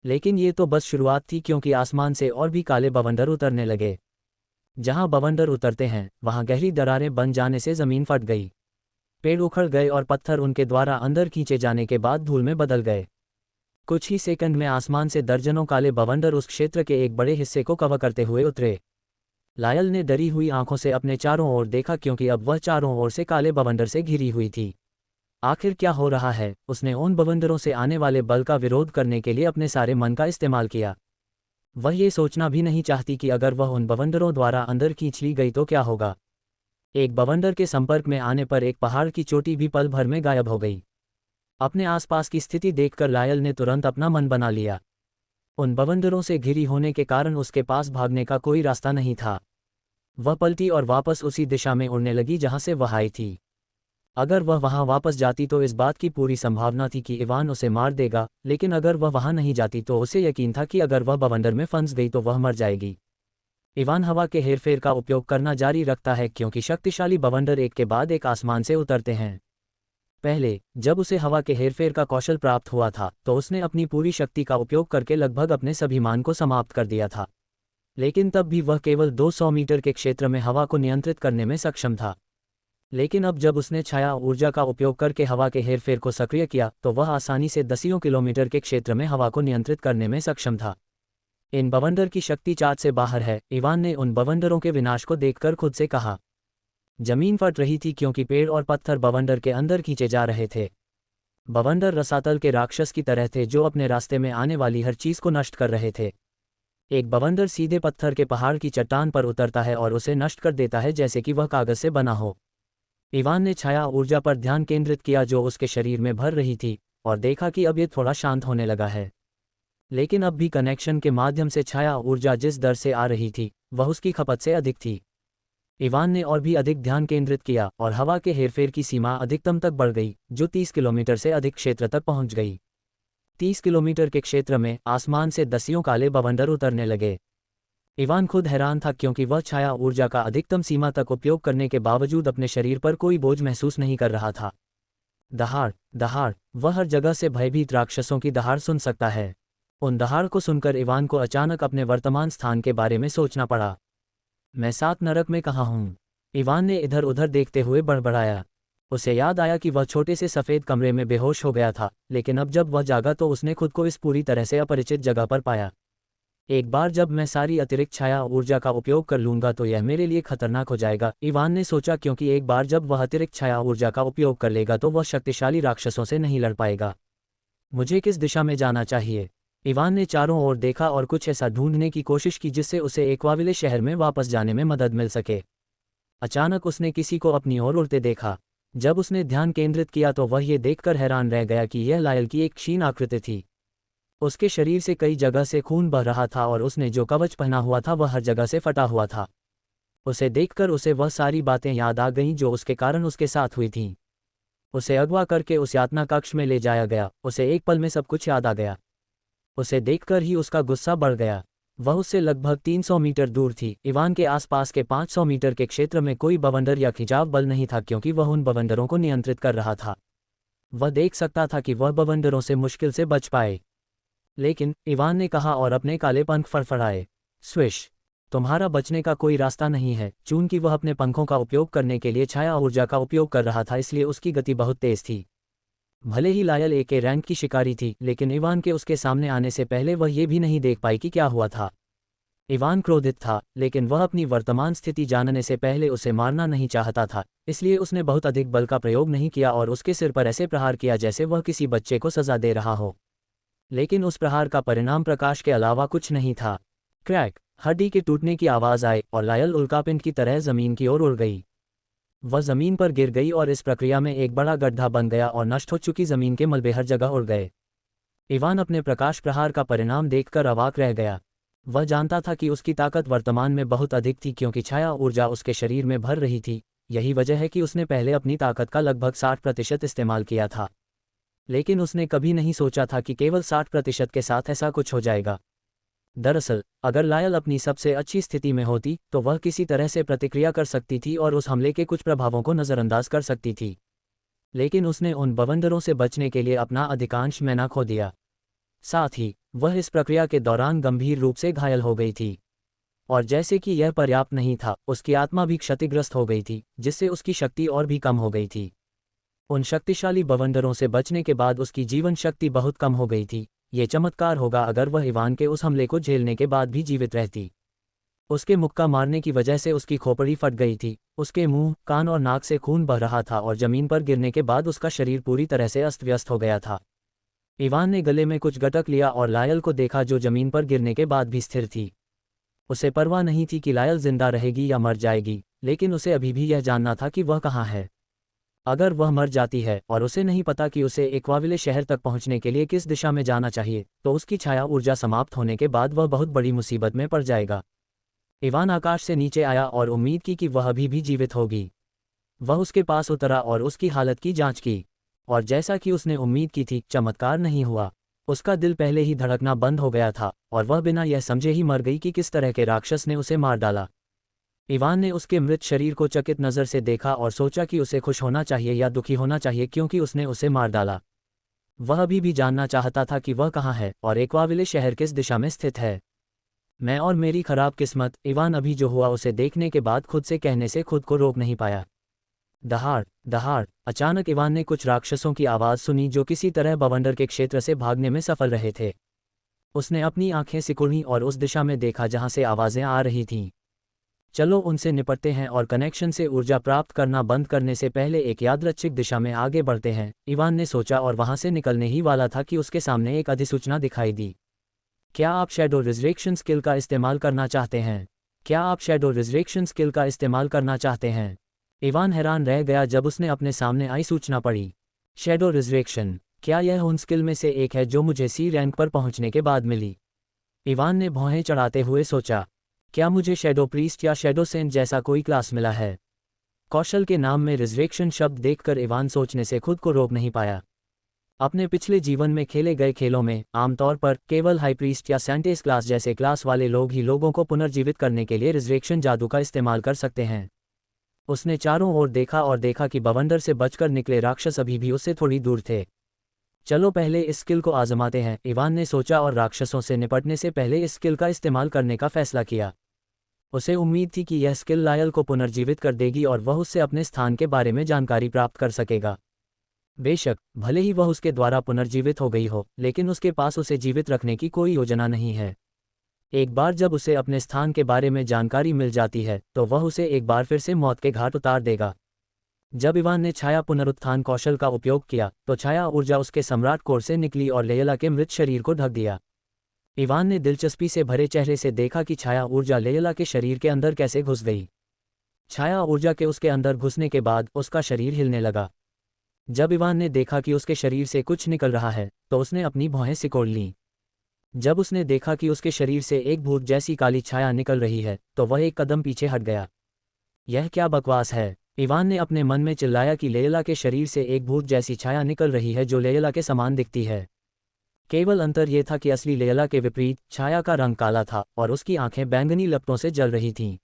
लेकिन ये तो बस शुरुआत थी क्योंकि आसमान से और भी काले बवंडर उतरने लगे। जहां बवंडर उतरते हैं वहां गहरी दरारें बन जाने से जमीन फट गई। पेड़ उखड़ गए और पत्थर उनके द्वारा अंदर खींचे जाने के बाद धूल में बदल गए। कुछ ही सेकंड में आसमान से दर्जनों काले बवंडर उस क्षेत्र के एक बड़े हिस्से को कवर करते हुए उतरे। लायल ने डरी हुई आंखों से अपने चारों ओर देखा क्योंकि अब वह चारों ओर से काले बवंडर से घिरी हुई थी। आखिर क्या हो रहा है? उसने उन बवंडरों से आने वाले बल का विरोध करने के लिए अपने सारे मन का इस्तेमाल किया। वह ये सोचना भी नहीं चाहती कि अगर वह उन बवंडरों द्वारा अंदर खींच ली गई तो क्या होगा। एक बवंडर के संपर्क में आने पर एक पहाड़ की चोटी भी पल भर में गायब हो गई। अपने आसपास की स्थिति देखकर लायल ने तुरंत अपना मन बना लिया। उन बवंडरों से घिरी होने के कारण उसके पास भागने का कोई रास्ता नहीं था। वह पलटी और वापस उसी दिशा में उड़ने लगी जहां से वह आई थी। अगर वह वहां वापस जाती तो इस बात की पूरी संभावना थी कि इवान उसे मार देगा, लेकिन अगर वह वहां नहीं जाती तो उसे यकीन था कि अगर वह बवंडर में फंस गई तो वह मर जाएगी। इवान हवा के हेरफेर का उपयोग करना जारी रखता है क्योंकि शक्तिशाली बवंडर एक के बाद एक आसमान से उतरते हैं। पहले जब उसे हवा के हेरफेर का कौशल प्राप्त हुआ था तो उसने अपनी पूरी शक्ति का उपयोग करके लगभग अपने सभी मान को समाप्त कर दिया था, लेकिन तब भी वह केवल 200 मीटर के क्षेत्र में हवा को नियंत्रित करने में सक्षम था। लेकिन अब जब उसने छाया ऊर्जा का उपयोग करके हवा के हेरफेर को सक्रिय किया तो वह आसानी से दसियों किलोमीटर के क्षेत्र में हवा को नियंत्रित करने में सक्षम था। इन बवंडर की शक्ति चार्ट से बाहर है, इवान ने उन बवंडरों के विनाश को देखकर खुद से कहा। जमीन फट रही थी क्योंकि पेड़ और पत्थर बवंडर के अंदर खींचे जा रहे थे। बवंडर रसातल के राक्षस की तरह थे जो अपने रास्ते में आने वाली हर चीज को नष्ट कर रहे थे। एक बवंडर सीधे पत्थर के पहाड़ की चट्टान पर उतरता है और उसे नष्ट कर देता है जैसे कि वह कागज से बना हो। इवान ने छाया ऊर्जा पर ध्यान केंद्रित किया जो उसके शरीर में भर रही थी और देखा कि अब ये थोड़ा शांत होने लगा है। लेकिन अब भी कनेक्शन के माध्यम से छाया ऊर्जा जिस दर से आ रही थी वह उसकी खपत से अधिक थी। इवान ने और भी अधिक ध्यान केंद्रित किया और हवा के हेरफेर की सीमा अधिकतम तक बढ़ गई जो 30 किलोमीटर से अधिक क्षेत्र तक पहुंच गई। 30 किलोमीटर के क्षेत्र में आसमान से दसियों काले बवंडर उतरने लगे। इवान खुद हैरान था क्योंकि वह छाया ऊर्जा का अधिकतम सीमा तक उपयोग करने के बावजूद अपने शरीर पर कोई बोझ महसूस नहीं कर रहा था। दहाड़ दहाड़, वह हर जगह से भयभीत राक्षसों की दहाड़ सुन सकता है। उन दहाड़ को सुनकर इवान को अचानक अपने वर्तमान स्थान के बारे में सोचना पड़ा। मैं 7 नरक में कहाँ हूँ? इवान ने इधर उधर देखते हुए बड़बड़ाया। उसे याद आया कि वह छोटे से सफ़ेद कमरे में बेहोश हो गया था, लेकिन अब जब वह जागा तो उसने खुद को इस पूरी तरह से अपरिचित जगह पर पाया। एक बार जब मैं सारी अतिरिक्त छाया ऊर्जा का उपयोग कर लूंगा तो यह मेरे लिए खतरनाक हो जाएगा, इवान ने सोचा, क्योंकि एक बार जब वह अतिरिक्त छाया ऊर्जा का उपयोग कर लेगा तो वह शक्तिशाली राक्षसों से नहीं लड़ पाएगा। मुझे किस दिशा में जाना चाहिए? इवान ने चारों ओर देखा और कुछ ऐसा ढूंढने की कोशिश की जिससे उसे एक्वाविले शहर में वापस जाने में मदद मिल सके। अचानक उसने किसी को अपनी ओर उड़ते देखा। जब उसने ध्यान केंद्रित किया तो वह ये देखकर हैरान रह गया कि यह लायल की एक क्षीण आकृति थी। उसके शरीर से कई जगह से खून बह रहा था और उसने जो कवच पहना हुआ था वह हर जगह से फटा हुआ था। उसे देखकर उसे वह सारी बातें याद आ गईं जो उसके कारण उसके साथ हुई थीं। उसे अगवा करके उस यातना कक्ष में ले जाया गया। उसे एक पल में सब कुछ याद आ गया। उसे देखकर ही उसका गुस्सा बढ़ गया। वह उससे लगभग 300 मीटर दूर थी। इवान के आसपास के 500 मीटर के क्षेत्र में कोई बवंडर या खिंचाव बल नहीं था क्योंकि वह उन बवंडरों को नियंत्रित कर रहा था। वह देख सकता था कि वह बवंडरों से मुश्किल से बच पाए। लेकिन इवान ने कहा और अपने काले पंख फड़फड़ाए। स्विश! तुम्हारा बचने का कोई रास्ता नहीं है। चूंकि वह अपने पंखों का उपयोग करने के लिए छाया ऊर्जा का उपयोग कर रहा था इसलिए उसकी गति बहुत तेज थी। भले ही लायल एक रैंक की शिकारी थी, लेकिन इवान के उसके सामने आने से पहले वह ये भी नहीं देख पाई कि क्या हुआ था। इवान क्रोधित था, लेकिन वह अपनी वर्तमान स्थिति जानने से पहले उसे मारना नहीं चाहता था, इसलिए उसने बहुत अधिक बल का प्रयोग नहीं किया और उसके सिर पर ऐसे प्रहार किया जैसे वह किसी बच्चे को सजा दे रहा हो। लेकिन उस प्रहार का परिणाम प्रकाश के अलावा कुछ नहीं था। क्रैक! हड्डी के टूटने की आवाज़ आई और लायल उल्कापिंड की तरह जमीन की ओर उड़ गई। वह जमीन पर गिर गई और इस प्रक्रिया में एक बड़ा गड्ढा बन गया और नष्ट हो चुकी जमीन के मलबे हर जगह उड़ गए। इवान अपने प्रकाश प्रहार का परिणाम देखकर अवाक रह गया। वह जानता था कि उसकी ताकत वर्तमान में बहुत अधिक थी क्योंकि छाया ऊर्जा उसके शरीर में भर रही थी। यही वजह है कि उसने पहले अपनी ताकत का लगभग 60% इस्तेमाल किया था। लेकिन उसने कभी नहीं सोचा था कि केवल 60% के साथ ऐसा कुछ हो जाएगा। दरअसल, अगर लायल अपनी सबसे अच्छी स्थिति में होती तो वह किसी तरह से प्रतिक्रिया कर सकती थी और उस हमले के कुछ प्रभावों को नज़रअंदाज कर सकती थी। लेकिन उसने उन बवंडरों से बचने के लिए अपना अधिकांश मैना खो दिया। साथ ही वह इस प्रक्रिया के दौरान गंभीर रूप से घायल हो गई थी। और जैसे कि यह पर्याप्त नहीं था, उसकी आत्मा भी क्षतिग्रस्त हो गई थी, जिससे उसकी शक्ति और भी कम हो गई थी। उन शक्तिशाली बवंडरों से बचने के बाद उसकी जीवन शक्ति बहुत कम हो गई थी। ये चमत्कार होगा अगर वह इवान के उस हमले को झेलने के बाद भी जीवित रहती। उसके मुक्का मारने की वजह से उसकी खोपड़ी फट गई थी। उसके मुंह, कान और नाक से खून बह रहा था और जमीन पर गिरने के बाद उसका शरीर पूरी तरह से अस्त व्यस्त हो गया था। इवान ने गले में कुछ गटक लिया और लायल को देखा जो जमीन पर गिरने के बाद भी स्थिर थी। उसे परवाह नहीं थी कि लायल जिंदा रहेगी या मर जाएगी, लेकिन उसे अभी भी यह जानना था कि वह कहाँ है। अगर वह मर जाती है और उसे नहीं पता कि उसे एक्वाविले शहर तक पहुंचने के लिए किस दिशा में जाना चाहिए, तो उसकी छाया ऊर्जा समाप्त होने के बाद वह बहुत बड़ी मुसीबत में पड़ जाएगा। इवान आकाश से नीचे आया और उम्मीद की कि वह अभी भी जीवित होगी। वह उसके पास उतरा और उसकी हालत की जांच की, और जैसा कि उसने उम्मीद की थी, चमत्कार नहीं हुआ। उसका दिल पहले ही धड़कना बंद हो गया था और वह बिना यह समझे ही मर गई कि किस तरह के राक्षस ने उसे मार डाला। इवान ने उसके मृत शरीर को चकित नज़र से देखा और सोचा कि उसे खुश होना चाहिए या दुखी होना चाहिए क्योंकि उसने उसे मार डाला। वह अभी भी जानना चाहता था कि वह कहाँ है और एक्वाविले शहर किस दिशा में स्थित है। मैं और मेरी खराब किस्मत, इवान अभी जो हुआ उसे देखने के बाद खुद से कहने से खुद को रोक नहीं पाया। दहाड़ दहाड़! अचानक इवान ने कुछ राक्षसों की आवाज़ सुनी जो किसी तरह बवंडर के क्षेत्र से भागने में सफल रहे थे। उसने अपनी आंखें सिकुड़ी और उस दिशा में देखा जहां से आवाज़ें आ रही थीं। चलो उनसे निपटते हैं और कनेक्शन से ऊर्जा प्राप्त करना बंद करने से पहले एक यादृच्छिक दिशा में आगे बढ़ते हैं, इवान ने सोचा और वहां से निकलने ही वाला था कि उसके सामने एक अधिसूचना दिखाई दी। क्या आप शैडो रिजरेक्शन स्किल का इस्तेमाल करना चाहते हैं? क्या आप शैडो रिजरेक्शन स्किल का इस्तेमाल करना चाहते हैं? इवान हैरान रह गया जब उसने अपने सामने आई सूचना पढ़ी। शैडो रिजरेक्शन, क्या यह उन स्किल में से एक है जो मुझे सी रैंक पर पहुंचने के बाद मिली? इवान ने भौहें चढ़ाते हुए सोचा, क्या मुझे शैडो प्रीस्ट या शैडो सेंट जैसा कोई क्लास मिला है? कौशल के नाम में रिजरेक्शन शब्द देखकर इवान सोचने से खुद को रोक नहीं पाया। अपने पिछले जीवन में खेले गए खेलों में आमतौर पर केवल हाई प्रीस्ट या सेंटेस क्लास जैसे क्लास वाले लोग ही लोगों को पुनर्जीवित करने के लिए रिजरेक्शन जादू का इस्तेमाल कर सकते हैं। उसने चारों ओर देखा और देखा कि बवंडर से बचकर निकले राक्षस अभी भी उससे थोड़ी दूर थे। चलो पहले इस स्किल को आजमाते हैं, इवान ने सोचा और राक्षसों से निपटने से पहले इस स्किल का इस्तेमाल करने का फैसला किया। उसे उम्मीद थी कि यह स्किल लायल को पुनर्जीवित कर देगी और वह उससे अपने स्थान के बारे में जानकारी प्राप्त कर सकेगा। बेशक भले ही वह उसके द्वारा पुनर्जीवित हो गई हो, लेकिन उसके पास उसे जीवित रखने की कोई योजना नहीं है। एक बार जब उसे अपने स्थान के बारे में जानकारी मिल जाती है तो वह उसे एक बार फिर से मौत के घाट उतार देगा। जब इवान ने छाया पुनरुत्थान कौशल का उपयोग किया तो छाया ऊर्जा उसके सम्राट कोर से निकली और लेयला के मृत शरीर को ढक दिया। इवान ने दिलचस्पी से भरे चेहरे से देखा कि छाया ऊर्जा लेयला के शरीर के अंदर कैसे घुस गई। छाया ऊर्जा के उसके अंदर घुसने के बाद उसका शरीर हिलने लगा। जब इवान ने देखा कि उसके शरीर से कुछ निकल रहा है तो उसने अपनी भौहें सिकोड़ लीं। जब उसने देखा कि उसके शरीर से एक भूत जैसी काली छाया निकल रही है तो वह एक कदम पीछे हट गया। यह क्या बकवास है, इवान ने अपने मन में चिल्लाया कि लेयला के शरीर से एक भूत जैसी छाया निकल रही है जो लेयला के समान दिखती है। केवल अंतर यह था कि असली लेयला के विपरीत छाया का रंग काला था और उसकी आंखें बैंगनी लपटों से जल रही थीं।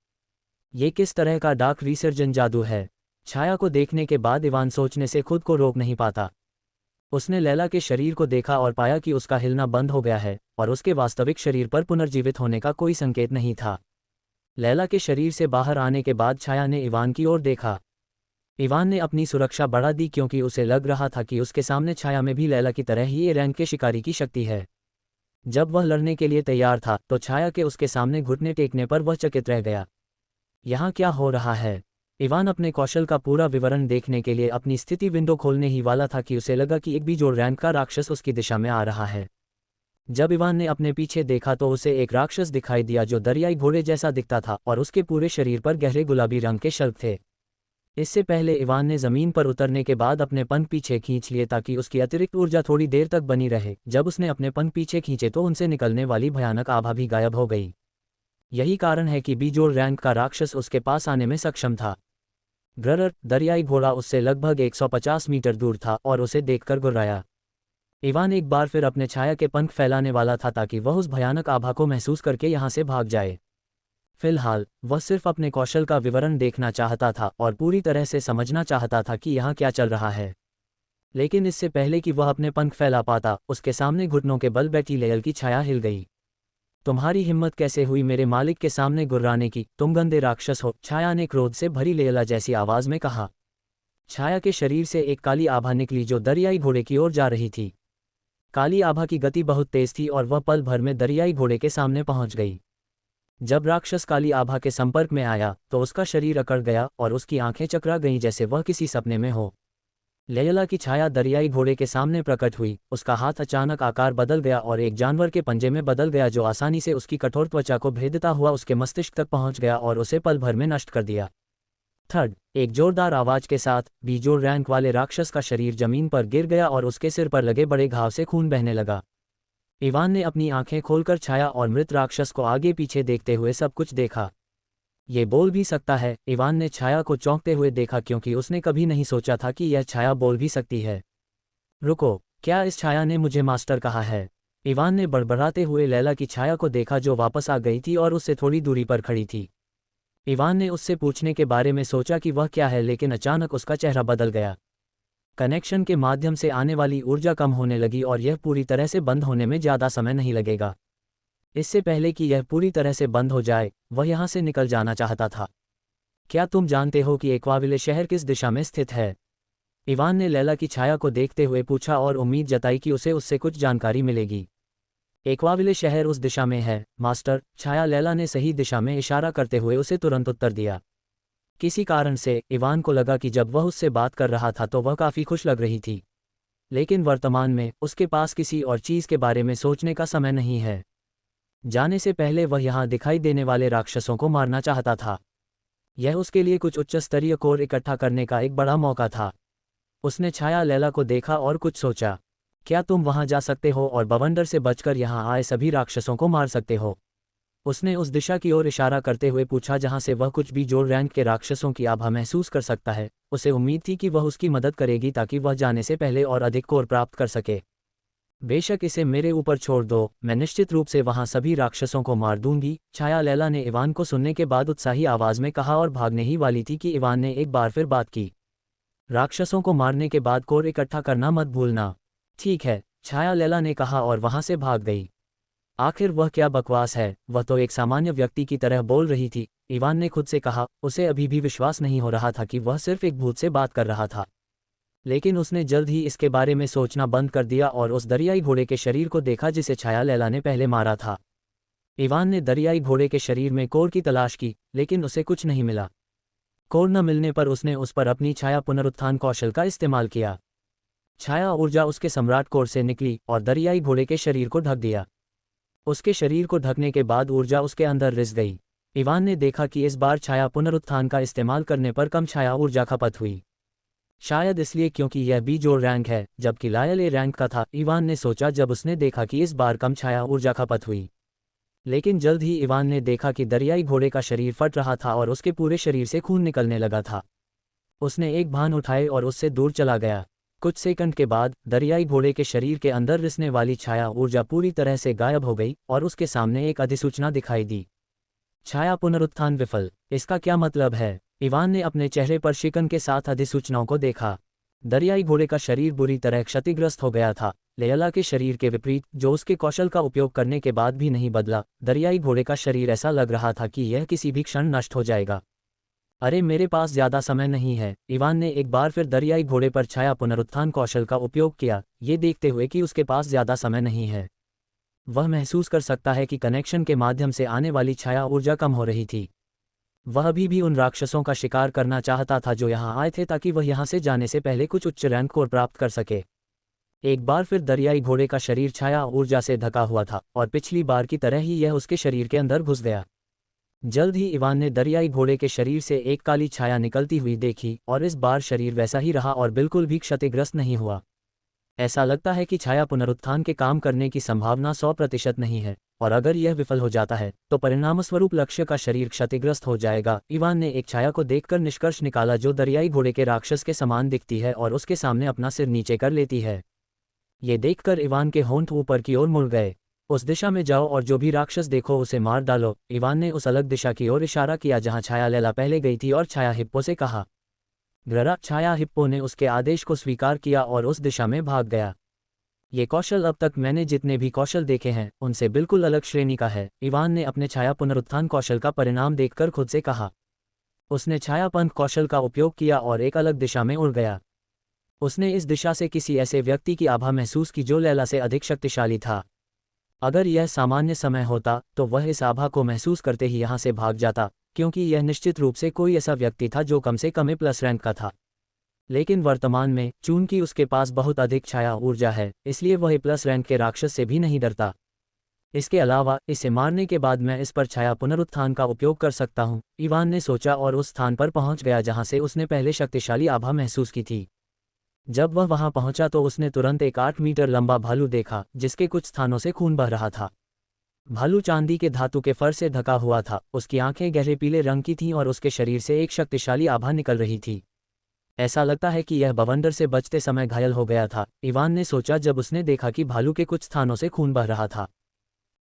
ये किस तरह का डार्क रिसर्जन जादू है? छाया को देखने के बाद इवान सोचने से खुद को रोक नहीं पाता। उसने लैला के शरीर को देखा और पाया कि उसका हिलना बंद हो गया है और उसके वास्तविक शरीर पर पुनर्जीवित होने का कोई संकेत नहीं था। लैला के शरीर से बाहर आने के बाद छाया ने इवान की ओर देखा। इवान ने अपनी सुरक्षा बढ़ा दी क्योंकि उसे लग रहा था कि उसके सामने छाया में भी लैला की तरह ही ए रैंक के शिकारी की शक्ति है। जब वह लड़ने के लिए तैयार था तो छाया के उसके सामने घुटने टेकने पर वह चकित रह गया। यहाँ क्या हो रहा है? इवान अपने कौशल का पूरा विवरण देखने के लिए अपनी स्थिति विंडो खोलने ही वाला था कि उसे लगा कि एक बेजोड़ रैंक का राक्षस उसकी दिशा में आ रहा है। जब इवान ने अपने पीछे देखा तो उसे एक राक्षस दिखाई दिया जो दरियाई घोड़े जैसा दिखता था और उसके पूरे शरीर पर गहरे गुलाबी रंग के शल्क थे। इससे पहले इवान ने जमीन पर उतरने के बाद अपने पंख पीछे खींच लिए ताकि उसकी अतिरिक्त ऊर्जा थोड़ी देर तक बनी रहे। जब उसने अपने पंख पीछे खींचे तो उनसे निकलने वाली भयानक आभा भी गायब हो गई। यही कारण है कि बेजोड़ रैंक का राक्षस उसके पास आने में सक्षम था। ग्ररर दरियाई घोड़ा उससे लगभग 150 मीटर दूर था और उसे देखकर गुर्राया। इवान एक बार फिर अपने छाया के पंख फैलाने वाला था ताकि वह उस भयानक आभा को महसूस करके यहाँ से भाग जाए। फिलहाल वह सिर्फ अपने कौशल का विवरण देखना चाहता था और पूरी तरह से समझना चाहता था कि यहाँ क्या चल रहा है। लेकिन इससे पहले कि वह अपने पंख फैला पाता, उसके सामने घुटनों के बल बैठी लेयल की छाया हिल गई। तुम्हारी हिम्मत कैसे हुई मेरे मालिक के सामने गुर्राने की? तुम गंदे राक्षस हो, छाया ने क्रोध से भरी लेयला जैसी आवाज में कहा। छाया के शरीर से एक काली आभा निकली जो दरियाई घोड़े की ओर जा रही थी। काली आभा की गति बहुत तेज थी और वह पल भर में दरियाई घोड़े के सामने पहुंच गई। जब राक्षस काली आभा के संपर्क में आया तो उसका शरीर अकड़ गया और उसकी आंखें चकरा गईं जैसे वह किसी सपने में हो। लेयला की छाया दरियाई घोड़े के सामने प्रकट हुई। उसका हाथ अचानक आकार बदल गया और एक जानवर के पंजे में बदल गया जो आसानी से उसकी कठोर त्वचा को भेदता हुआ उसके मस्तिष्क तक पहुंच गया और उसे पल भर में नष्ट कर दिया। थर्ड, एक जोरदार आवाज के साथ बेजोड़ रैंक वाले राक्षस का शरीर जमीन पर गिर गया और उसके सिर पर लगे बड़े घाव से खून बहने लगा। इवान ने अपनी आंखें खोलकर छाया और मृत राक्षस को आगे पीछे देखते हुए सब कुछ देखा। ये बोल भी सकता है? इवान ने छाया को चौंकते हुए देखा क्योंकि उसने कभी नहीं सोचा था कि यह छाया बोल भी सकती है। रुको, क्या इस छाया ने मुझे मास्टर कहा है? इवान ने बड़बड़ाते हुए लैला की छाया को देखा जो वापस आ गई थी और उससे थोड़ी दूरी पर खड़ी थी। इवान ने उससे पूछने के बारे में सोचा कि वह क्या है, लेकिन अचानक उसका चेहरा बदल गया। कनेक्शन के माध्यम से आने वाली ऊर्जा कम होने लगी और यह पूरी तरह से बंद होने में ज़्यादा समय नहीं लगेगा। इससे पहले कि यह पूरी तरह से बंद हो जाए वह यहाँ से निकल जाना चाहता था। क्या तुम जानते हो कि एक्वाविले शहर किस दिशा में स्थित है? इवान ने लैला की छाया को देखते हुए पूछा और उम्मीद जताई कि उसे उससे कुछ जानकारी मिलेगी। एक्वाविले शहर उस दिशा में है मास्टर, छाया लैला ने सही दिशा में इशारा करते हुए उसे तुरंत उत्तर दिया। किसी कारण से इवान को लगा कि जब वह उससे बात कर रहा था तो वह काफ़ी खुश लग रही थी, लेकिन वर्तमान में उसके पास किसी और चीज़ के बारे में सोचने का समय नहीं है। जाने से पहले वह यहाँ दिखाई देने वाले राक्षसों को मारना चाहता था। यह उसके लिए कुछ उच्च स्तरीय कोर इकट्ठा करने का एक बड़ा मौका था। उसने छाया लैला को देखा और कुछ सोचा। क्या तुम वहाँ जा सकते हो और बवंडर से बचकर यहाँ आए सभी राक्षसों को मार सकते हो? उसने उस दिशा की ओर इशारा करते हुए पूछा जहां से वह कुछ भी जोड़ रैंक के राक्षसों की आभा महसूस कर सकता है। उसे उम्मीद थी कि वह उसकी मदद करेगी ताकि वह जाने से पहले और अधिक कोर प्राप्त कर सके। बेशक इसे मेरे ऊपर छोड़ दो, मैं निश्चित रूप से वहां सभी राक्षसों को मार दूंगी, छाया लैला ने इवान को सुनने के बाद उत्साही आवाज में कहा और भागने ही वाली थी कि इवान ने एक बार फिर बात की। राक्षसों को मारने के बाद कोर इकट्ठा करना मत भूलना। ठीक है, छाया लैला ने कहा और वहां से भाग गई। आखिर वह क्या बकवास है, वह तो एक सामान्य व्यक्ति की तरह बोल रही थी, इवान ने खुद से कहा। उसे अभी भी विश्वास नहीं हो रहा था कि वह सिर्फ एक भूत से बात कर रहा था। लेकिन उसने जल्द ही इसके बारे में सोचना बंद कर दिया और उस दरियाई घोड़े के शरीर को देखा जिसे छाया लैला ने पहले मारा था। इवान ने दरियाई घोड़े के शरीर में कोर की तलाश की, लेकिन उसे कुछ नहीं मिला। कोर न मिलने पर उसने उस पर अपनी छाया पुनरुत्थान कौशल का इस्तेमाल किया। छाया ऊर्जा उसके सम्राट कोर से निकली और दरियाई घोड़े के शरीर को ढक दिया। उसके शरीर को ढकने के बाद ऊर्जा उसके अंदर रिस गई। इवान ने देखा कि इस बार छाया पुनरुत्थान का इस्तेमाल करने पर कम छाया ऊर्जा खपत हुई। शायद इसलिए क्योंकि यह बी जोड़ रैंक है, जबकि लायल ए रैंक का था, इवान ने सोचा जब उसने देखा कि इस बार कम छाया ऊर्जा खपत हुई। लेकिन जल्द ही इवान ने देखा कि दरियाई घोड़े का शरीर फट रहा था और उसके पूरे शरीर से खून निकलने लगा था। उसने एक भान उठाए और उससे दूर चला गया। कुछ सेकंड के बाद दरियाई घोड़े के शरीर के अंदर रिसने वाली छाया ऊर्जा पूरी तरह से गायब हो गई और उसके सामने एक अधिसूचना दिखाई दी। छाया पुनरुत्थान विफल। इसका क्या मतलब है? इवान ने अपने चेहरे पर शिकन के साथ अधिसूचनाओं को देखा। दरियाई घोड़े का शरीर बुरी तरह क्षतिग्रस्त हो गया था, लैला के शरीर के विपरीत जो उसके कौशल का उपयोग करने के बाद भी नहीं बदला। दरियाई घोड़े का शरीर ऐसा लग रहा था कि यह किसी भी क्षण नष्ट हो जाएगा। अरे मेरे पास ज़्यादा समय नहीं है। इवान ने एक बार फिर दरियाई घोड़े पर छाया पुनरुत्थान कौशल का उपयोग किया, ये देखते हुए कि उसके पास ज़्यादा समय नहीं है। वह महसूस कर सकता है कि कनेक्शन के माध्यम से आने वाली छाया ऊर्जा कम हो रही थी। वह अभी भी उन राक्षसों का शिकार करना चाहता था जो यहाँ आए थे ताकि वह यहाँ से जाने से पहले कुछ उच्च रैंक कोर प्राप्त कर सके। एक बार फिर दरियाई घोड़े का शरीर छाया ऊर्जा से ढका हुआ था और पिछली बार की तरह ही यह उसके शरीर के अंदर घुस गया। जल्द ही इवान ने दरियाई घोड़े के शरीर से एक काली छाया निकलती हुई देखी और इस बार शरीर वैसा ही रहा और बिल्कुल भी क्षतिग्रस्त नहीं हुआ। ऐसा लगता है कि छाया पुनरुत्थान के काम करने की संभावना 100% नहीं है, और अगर यह विफल हो जाता है तो परिणामस्वरूप लक्ष्य का शरीर क्षतिग्रस्त हो जाएगा। इवान ने एक छाया को देखकर निष्कर्ष निकाला जो दरियाई घोड़े के राक्षस के समान दिखती है और उसके सामने अपना सिर नीचे कर लेती है। ये देखकर इवान के होंठ ऊपर की ओर मुड़ गए। उस दिशा में जाओ और जो भी राक्षस देखो उसे मार डालो। इवान ने उस अलग दिशा की ओर इशारा किया जहां छाया लैला पहले गई थी और छाया हिप्पो से कहा। ग्ररा छाया हिप्पो ने उसके आदेश को स्वीकार किया और उस दिशा में भाग गया। ये कौशल अब तक मैंने जितने भी कौशल देखे हैं उनसे बिल्कुल अलग श्रेणी का है, इवान ने अपने छाया पुनरुत्थान कौशल का परिणाम देखकर खुद से कहा। उसने छायापंथ कौशल का उपयोग किया और एक अलग दिशा में उड़ गया। उसने इस दिशा से किसी ऐसे व्यक्ति की आभा महसूस की जो लैला से अधिक शक्तिशाली था। अगर यह सामान्य समय होता तो वह इस आभा को महसूस करते ही यहाँ से भाग जाता, क्योंकि यह निश्चित रूप से कोई ऐसा व्यक्ति था जो कम से कम प्लस रैंक का था। लेकिन वर्तमान में चूंकि उसके पास बहुत अधिक छाया ऊर्जा है, इसलिए वह प्लस रैंक के राक्षस से भी नहीं डरता। इसके अलावा इसे मारने के बाद मैं इस पर छाया पुनरुत्थान का उपयोग कर सकता हूँ, इवान ने सोचा और उस स्थान पर पहुंच गया जहां से उसने पहले शक्तिशाली आभा महसूस की थी। जब वह वहां पहुंचा तो उसने तुरंत एक 8 मीटर लंबा भालू देखा जिसके कुछ स्थानों से खून बह रहा था। भालू चांदी के धातु के फर से ढका हुआ था, उसकी आंखें गहरे पीले रंग की थीं और उसके शरीर से एक शक्तिशाली आभा निकल रही थी। ऐसा लगता है कि यह बवंडर से बचते समय घायल हो गया था, इवान ने सोचा जब उसने देखा कि भालू के कुछ स्थानों से खून बह रहा था।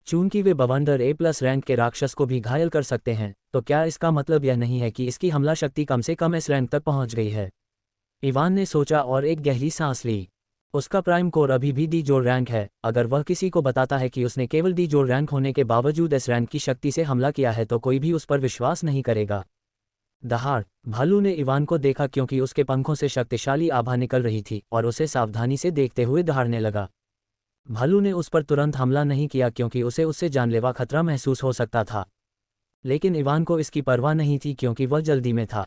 चूंकि वे बवंडर A+ रैंक के राक्षस को भी घायल कर सकते हैं, तो क्या इसका मतलब यह नहीं है कि इसकी हमला शक्ति कम से कम S रैंक तक पहुंच गई है? इवान ने सोचा और एक गहरी सांस ली। उसका प्राइम कोर अभी भी डी जोड़ रैंक है। अगर वह किसी को बताता है कि उसने केवल डी जोड़ रैंक होने के बावजूद S रैंक की शक्ति से हमला किया है तो कोई भी उस पर विश्वास नहीं करेगा। दहाड़! भालू ने इवान को देखा क्योंकि उसके पंखों से शक्तिशाली आभा निकल रही थी और उसे सावधानी से देखते हुए दहाड़ने लगा। भालू ने उस पर तुरंत हमला नहीं किया क्योंकि उसे उससे जानलेवा खतरा महसूस हो सकता था। लेकिन इवान को इसकी परवाह नहीं थी क्योंकि वह जल्दी में था।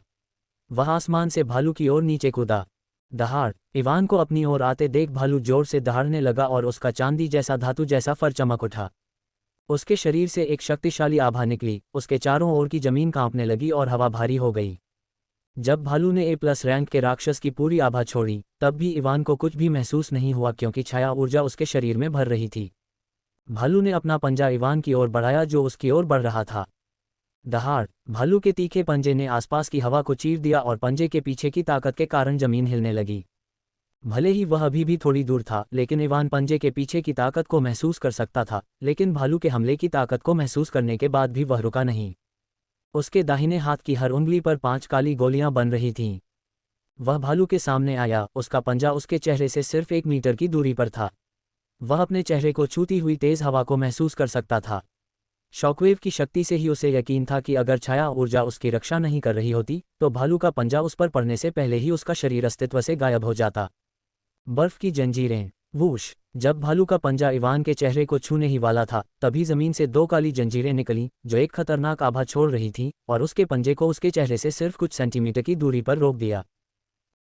वह आसमान से भालू की ओर नीचे कूदा। दहाड़! इवान को अपनी ओर आते देख भालू जोर से दहाड़ने लगा और उसका चांदी जैसा धातु जैसा फर चमक उठा। उसके शरीर से एक शक्तिशाली आभा निकली, उसके चारों ओर की जमीन कांपने लगी और हवा भारी हो गई। जब भालू ने A+ रैंक के राक्षस की पूरी आभा छोड़ी, तब भी इवान को कुछ भी महसूस नहीं हुआ क्योंकि छाया ऊर्जा उसके शरीर में भर रही थी। भालू ने अपना पंजा इवान की ओर बढ़ाया जो उसकी ओर बढ़ रहा था। दहाड़, भालू के तीखे पंजे ने आसपास की हवा को चीर दिया और पंजे के पीछे की ताकत के कारण जमीन हिलने लगी। भले ही वह अभी भी थोड़ी दूर था, लेकिन इवान पंजे के पीछे की ताकत को महसूस कर सकता था, लेकिन भालू के हमले की ताकत को महसूस करने के बाद भी वह रुका नहीं। उसके दाहिने हाथ की हर उंगली पर 5 काली गोलियां बन रही थीं। वह भालू के सामने आया, उसका पंजा उसके चेहरे से सिर्फ 1 मीटर की दूरी पर था। वह अपने चेहरे को छूती हुई तेज हवा को महसूस कर सकता था। शॉकवेव की शक्ति से ही उसे यकीन था कि अगर छाया ऊर्जा उसकी रक्षा नहीं कर रही होती, तो भालू का पंजा उस पर पड़ने से पहले ही उसका शरीर अस्तित्व से गायब हो जाता। बर्फ की जंजीरें। वूश, जब भालू का पंजा इवान के चेहरे को छूने ही वाला था, तभी जमीन से 2 काली जंजीरें निकलीं, जो एक खतरनाक आभा छोड़ रही थीं, और उसके पंजे को उसके चेहरे से सिर्फ कुछ सेंटीमीटर की दूरी पर रोक दिया।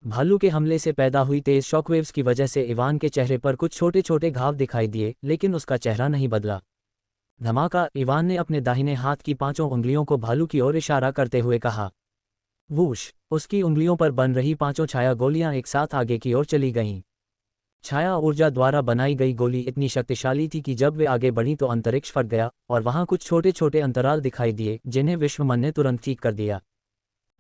भालू के हमले से पैदा हुई तेज शॉकवेव्स की वजह से इवान के चेहरे पर कुछ छोटे छोटे घाव दिखाई दिए, लेकिन उसका चेहरा नहीं बदला। धमाका, इवान ने अपने दाहिने हाथ की 5 उंगलियों को भालू की ओर इशारा करते हुए कहा। वूश, उसकी उंगलियों पर बन रही 5 छाया गोलियां एक साथ आगे की ओर चली गईं। छाया ऊर्जा द्वारा बनाई गई गोली इतनी शक्तिशाली थी कि जब वे आगे बढ़ी तो अंतरिक्ष फट गया, और वहां कुछ छोटे छोटे अंतराल दिखाई दिए, जिन्हें विश्वमन ने तुरंत ठीक कर दिया।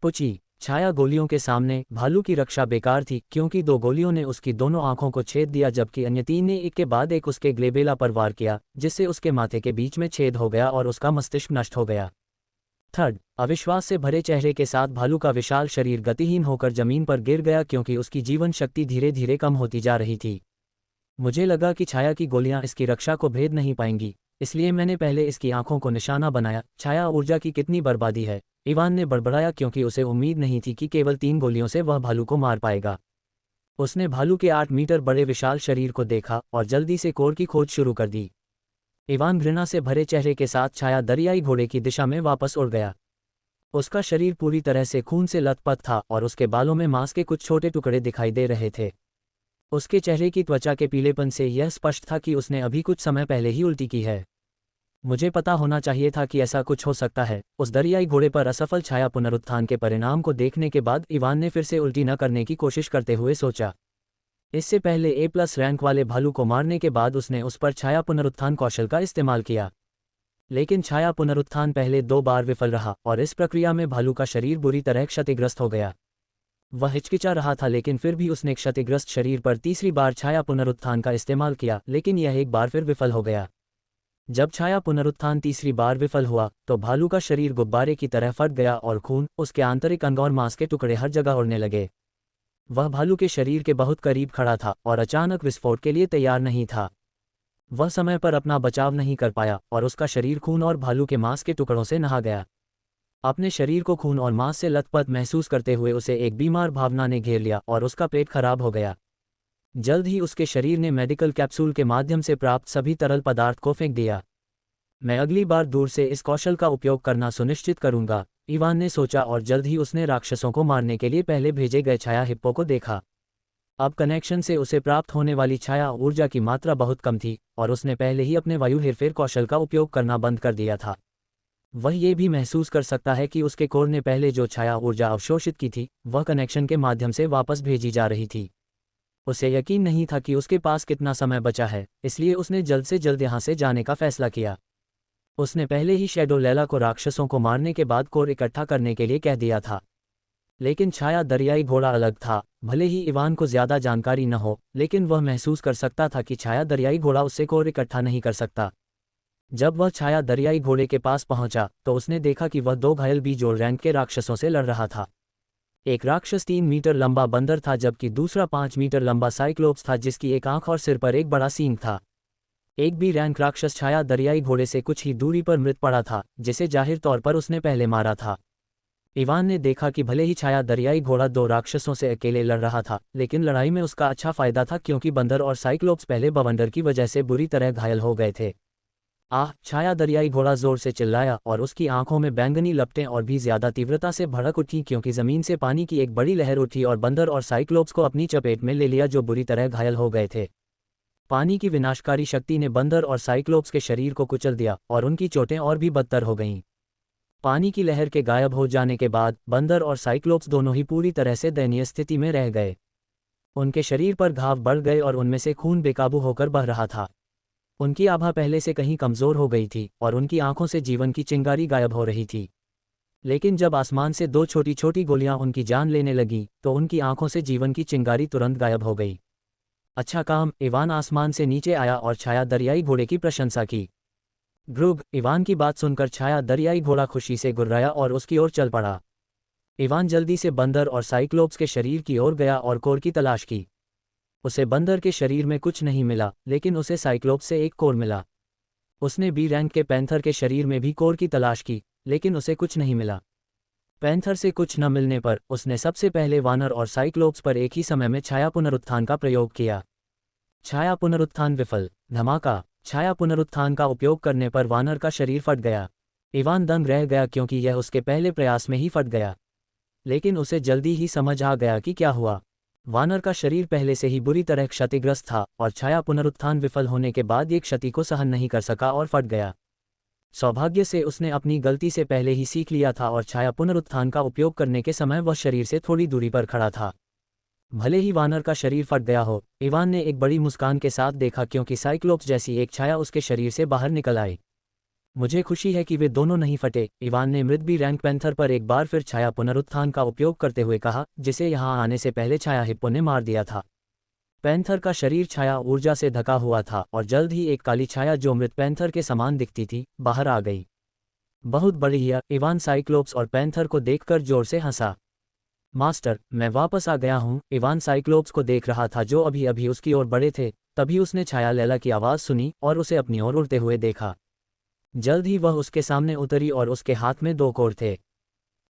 पुची, छाया गोलियों के सामने भालू की रक्षा बेकार थी, क्योंकि 2 गोलियों ने उसकी दोनों आंखों को छेद दिया, जबकि अन्य 3 ने एक के बाद एक उसके ग्लेबेला पर वार किया, जिससे उसके माथे के बीच में छेद हो गया और उसका मस्तिष्क नष्ट हो गया। थर्ड, अविश्वास से भरे चेहरे के साथ भालू का विशाल शरीर गतिहीन होकर जमीन पर गिर गया, क्योंकि उसकी जीवन शक्ति धीरे धीरे कम होती जा रही थी। मुझे लगा कि छाया की गोलियां इसकी रक्षा को भेद नहीं पाएंगी, इसलिए मैंने पहले इसकी आंखों को निशाना बनाया। छाया ऊर्जा की कितनी बर्बादी है, इवान ने बड़बड़ाया, क्योंकि उसे उम्मीद नहीं थी कि केवल 3 गोलियों से वह भालू को मार पाएगा। उसने भालू के 8 मीटर बड़े विशाल शरीर को देखा और जल्दी से कोर की खोज शुरू कर दी। इवान घृणा से भरे चेहरे के साथ छाया दरियाई घोड़े की दिशा में वापस उड़ गया। उसका शरीर पूरी तरह से खून से लथपथ था और उसके बालों में मांस के कुछ छोटे टुकड़े दिखाई दे रहे थे। उसके चेहरे की त्वचा के पीलेपन से यह स्पष्ट था कि उसने अभी कुछ समय पहले ही उल्टी की है। मुझे पता होना चाहिए था कि ऐसा कुछ हो सकता है। उस दरियाई घोड़े पर असफल छाया पुनरुत्थान के परिणाम को देखने के बाद इवान ने फिर से उल्टी न करने की कोशिश करते हुए सोचा। इससे पहले A+ रैंक वाले भालू को मारने के बाद उसने उस पर छाया पुनरुत्थान कौशल का इस्तेमाल किया, लेकिन छाया पुनरुत्थान पहले 2 बार विफल रहा और इस प्रक्रिया में भालू का शरीर बुरी तरह क्षतिग्रस्त हो गया। वह हिचकिचा रहा था, लेकिन फिर भी उसने क्षतिग्रस्त शरीर पर तीसरी बार छाया पुनरुत्थान का इस्तेमाल किया, लेकिन यह एक बार फिर विफल हो गया। जब छाया पुनरुत्थान तीसरी बार विफल हुआ, तो भालू का शरीर गुब्बारे की तरह फट गया और खून, उसके आंतरिक अंग और मांस के टुकड़े हर जगह उड़ने लगे। वह भालू के शरीर के बहुत करीब खड़ा था और अचानक विस्फोट के लिए तैयार नहीं था। वह समय पर अपना बचाव नहीं कर पाया और उसका शरीर खून और भालू के मांस के टुकड़ों से नहा गया। अपने शरीर को खून और मांस से लथपथ महसूस करते हुए उसे एक बीमार भावना ने घेर लिया और उसका पेट खराब हो गया। जल्द ही उसके शरीर ने मेडिकल कैप्सूल के माध्यम से प्राप्त सभी तरल पदार्थ को फेंक दिया। मैं अगली बार दूर से इस कौशल का उपयोग करना सुनिश्चित करूंगा, इवान ने सोचा, और जल्द ही उसने राक्षसों को मारने के लिए पहले भेजे गए छाया हिप्पो को देखा। अब कनेक्शन से उसे प्राप्त होने वाली छाया ऊर्जा की मात्रा बहुत कम थी और उसने पहले ही अपने वायु हेरफेर कौशल का उपयोग करना बंद कर दिया था। वह ये भी महसूस कर सकता है कि उसके कोर ने पहले जो छाया ऊर्जा अवशोषित की थी, वह कनेक्शन के माध्यम से वापस भेजी जा रही थी। उसे यकीन नहीं था कि उसके पास कितना समय बचा है, इसलिए उसने जल्द से जल्द यहाँ से जाने का फैसला किया। उसने पहले ही शैडो लैला को राक्षसों को मारने के बाद कोर इकट्ठा करने के लिए कह दिया था, लेकिन छाया दरियाई घोड़ा अलग था। भले ही इवान को ज्यादा जानकारी न हो, लेकिन वह महसूस कर सकता था कि छाया दरियाई घोड़ा उससे कोर इकट्ठा नहीं कर सकता। जब वह छाया दरियाई घोड़े के पास पहुंचा, तो उसने देखा कि वह 2 घायल बीजोड़ रैंक के राक्षसों से लड़ रहा था। एक राक्षस 3 मीटर लंबा बंदर था, जबकि दूसरा 5 मीटर लंबा साइक्लोप्स था, जिसकी एक आंख और सिर पर एक बड़ा सींग था। एक बी रैंक राक्षस छाया दरियाई घोड़े से कुछ ही दूरी पर मृत पड़ा था, जिसे जाहिर तौर पर उसने पहले मारा था। इवान ने देखा कि भले ही छाया दरियाई घोड़ा 2 राक्षसों से अकेले लड़ रहा था, लेकिन लड़ाई में उसका अच्छा फायदा था, क्योंकि बंदर और साइक्लोप्स पहले बवंडर की वजह से बुरी तरह घायल हो गए थे। आह! छाया दरियाई घोड़ा जोर से चिल्लाया और उसकी आंखों में बैंगनी लपटें और भी ज्यादा तीव्रता से भड़क उठी, क्योंकि जमीन से पानी की एक बड़ी लहर उठी और बंदर और साइक्लोप्स को अपनी चपेट में ले लिया, जो बुरी तरह घायल हो गए थे। पानी की विनाशकारी शक्ति ने बंदर और साइक्लोप्स के शरीर को कुचल दिया और उनकी चोटें और भी बदतर हो गईं। पानी की लहर के गायब हो जाने के बाद बंदर और साइक्लोप्स दोनों ही पूरी तरह से दयनीय स्थिति में रह गए। उनके शरीर पर घाव बढ़ गए और उनमें से खून बेकाबू होकर बह रहा था। उनकी आभा पहले से कहीं कमज़ोर हो गई थी और उनकी आंखों से जीवन की चिंगारी गायब हो रही थी। लेकिन जब आसमान से दो छोटी छोटी गोलियां उनकी जान लेने लगीं तो उनकी आंखों से जीवन की चिंगारी तुरंत गायब हो गई। अच्छा काम, इवान आसमान से नीचे आया और छाया दरियाई घोड़े की प्रशंसा की। ग्रुग, इवान की बात सुनकर छाया दरियाई घोड़ा खुशी से गुर्राया और उसकी ओर चल पड़ा। इवान जल्दी से बंदर और साइक्लोप्स के शरीर की ओर गया और कोर की तलाश की। उसे बंदर के शरीर में कुछ नहीं मिला, लेकिन उसे साइक्लोप्स से एक कोर मिला। उसने बी रैंक के पैंथर के शरीर में भी कोर की तलाश की, लेकिन उसे कुछ नहीं मिला। पैंथर से कुछ न मिलने पर उसने सबसे पहले वानर और साइक्लोप्स पर एक ही समय में छाया पुनरुत्थान का प्रयोग किया। छाया पुनरुत्थान विफल। धमाका। छाया पुनरुत्थान का उपयोग करने पर वानर का शरीर फट गया। इवान दंग रह गया क्योंकि यह उसके पहले प्रयास में ही फट गया। लेकिन उसे जल्दी ही समझ आ गया कि क्या हुआ। वानर का शरीर पहले से ही बुरी तरह क्षतिग्रस्त था और छाया पुनरुत्थान विफल होने के बाद ये क्षति को सहन नहीं कर सका और फट गया। सौभाग्य से उसने अपनी गलती से पहले ही सीख लिया था और छाया पुनरुत्थान का उपयोग करने के समय वह शरीर से थोड़ी दूरी पर खड़ा था। भले ही वानर का शरीर फट गया हो, इवान ने एक बड़ी मुस्कान के साथ देखा क्योंकि साइक्लोप्स जैसी एक छाया उसके शरीर से बाहर निकल आई। मुझे खुशी है कि वे दोनों नहीं फटे, इवान ने मृत बी रैंक पैंथर पर एक बार फिर छाया पुनरुत्थान का उपयोग करते हुए कहा, जिसे यहां आने से पहले छाया हिप्पो ने मार दिया था। पैंथर का शरीर छाया ऊर्जा से ढका हुआ था और जल्द ही एक काली छाया जो मृत पैंथर के समान दिखती थी, बाहर आ गई। बहुत बढ़िया, इवान साइक्लोप्स और पैंथर को देखकर जोर से हंसा। मास्टर, मैं वापस आ गया हूँ। इवान साइक्लोप्स को देख रहा था जो अभी अभी उसकी ओर बढ़े थे। तभी उसने छाया लैला की आवाज़ सुनी और उसे अपनी ओर उड़ते हुए देखा। जल्द ही वह उसके सामने उतरी और उसके हाथ में दो कोर थे।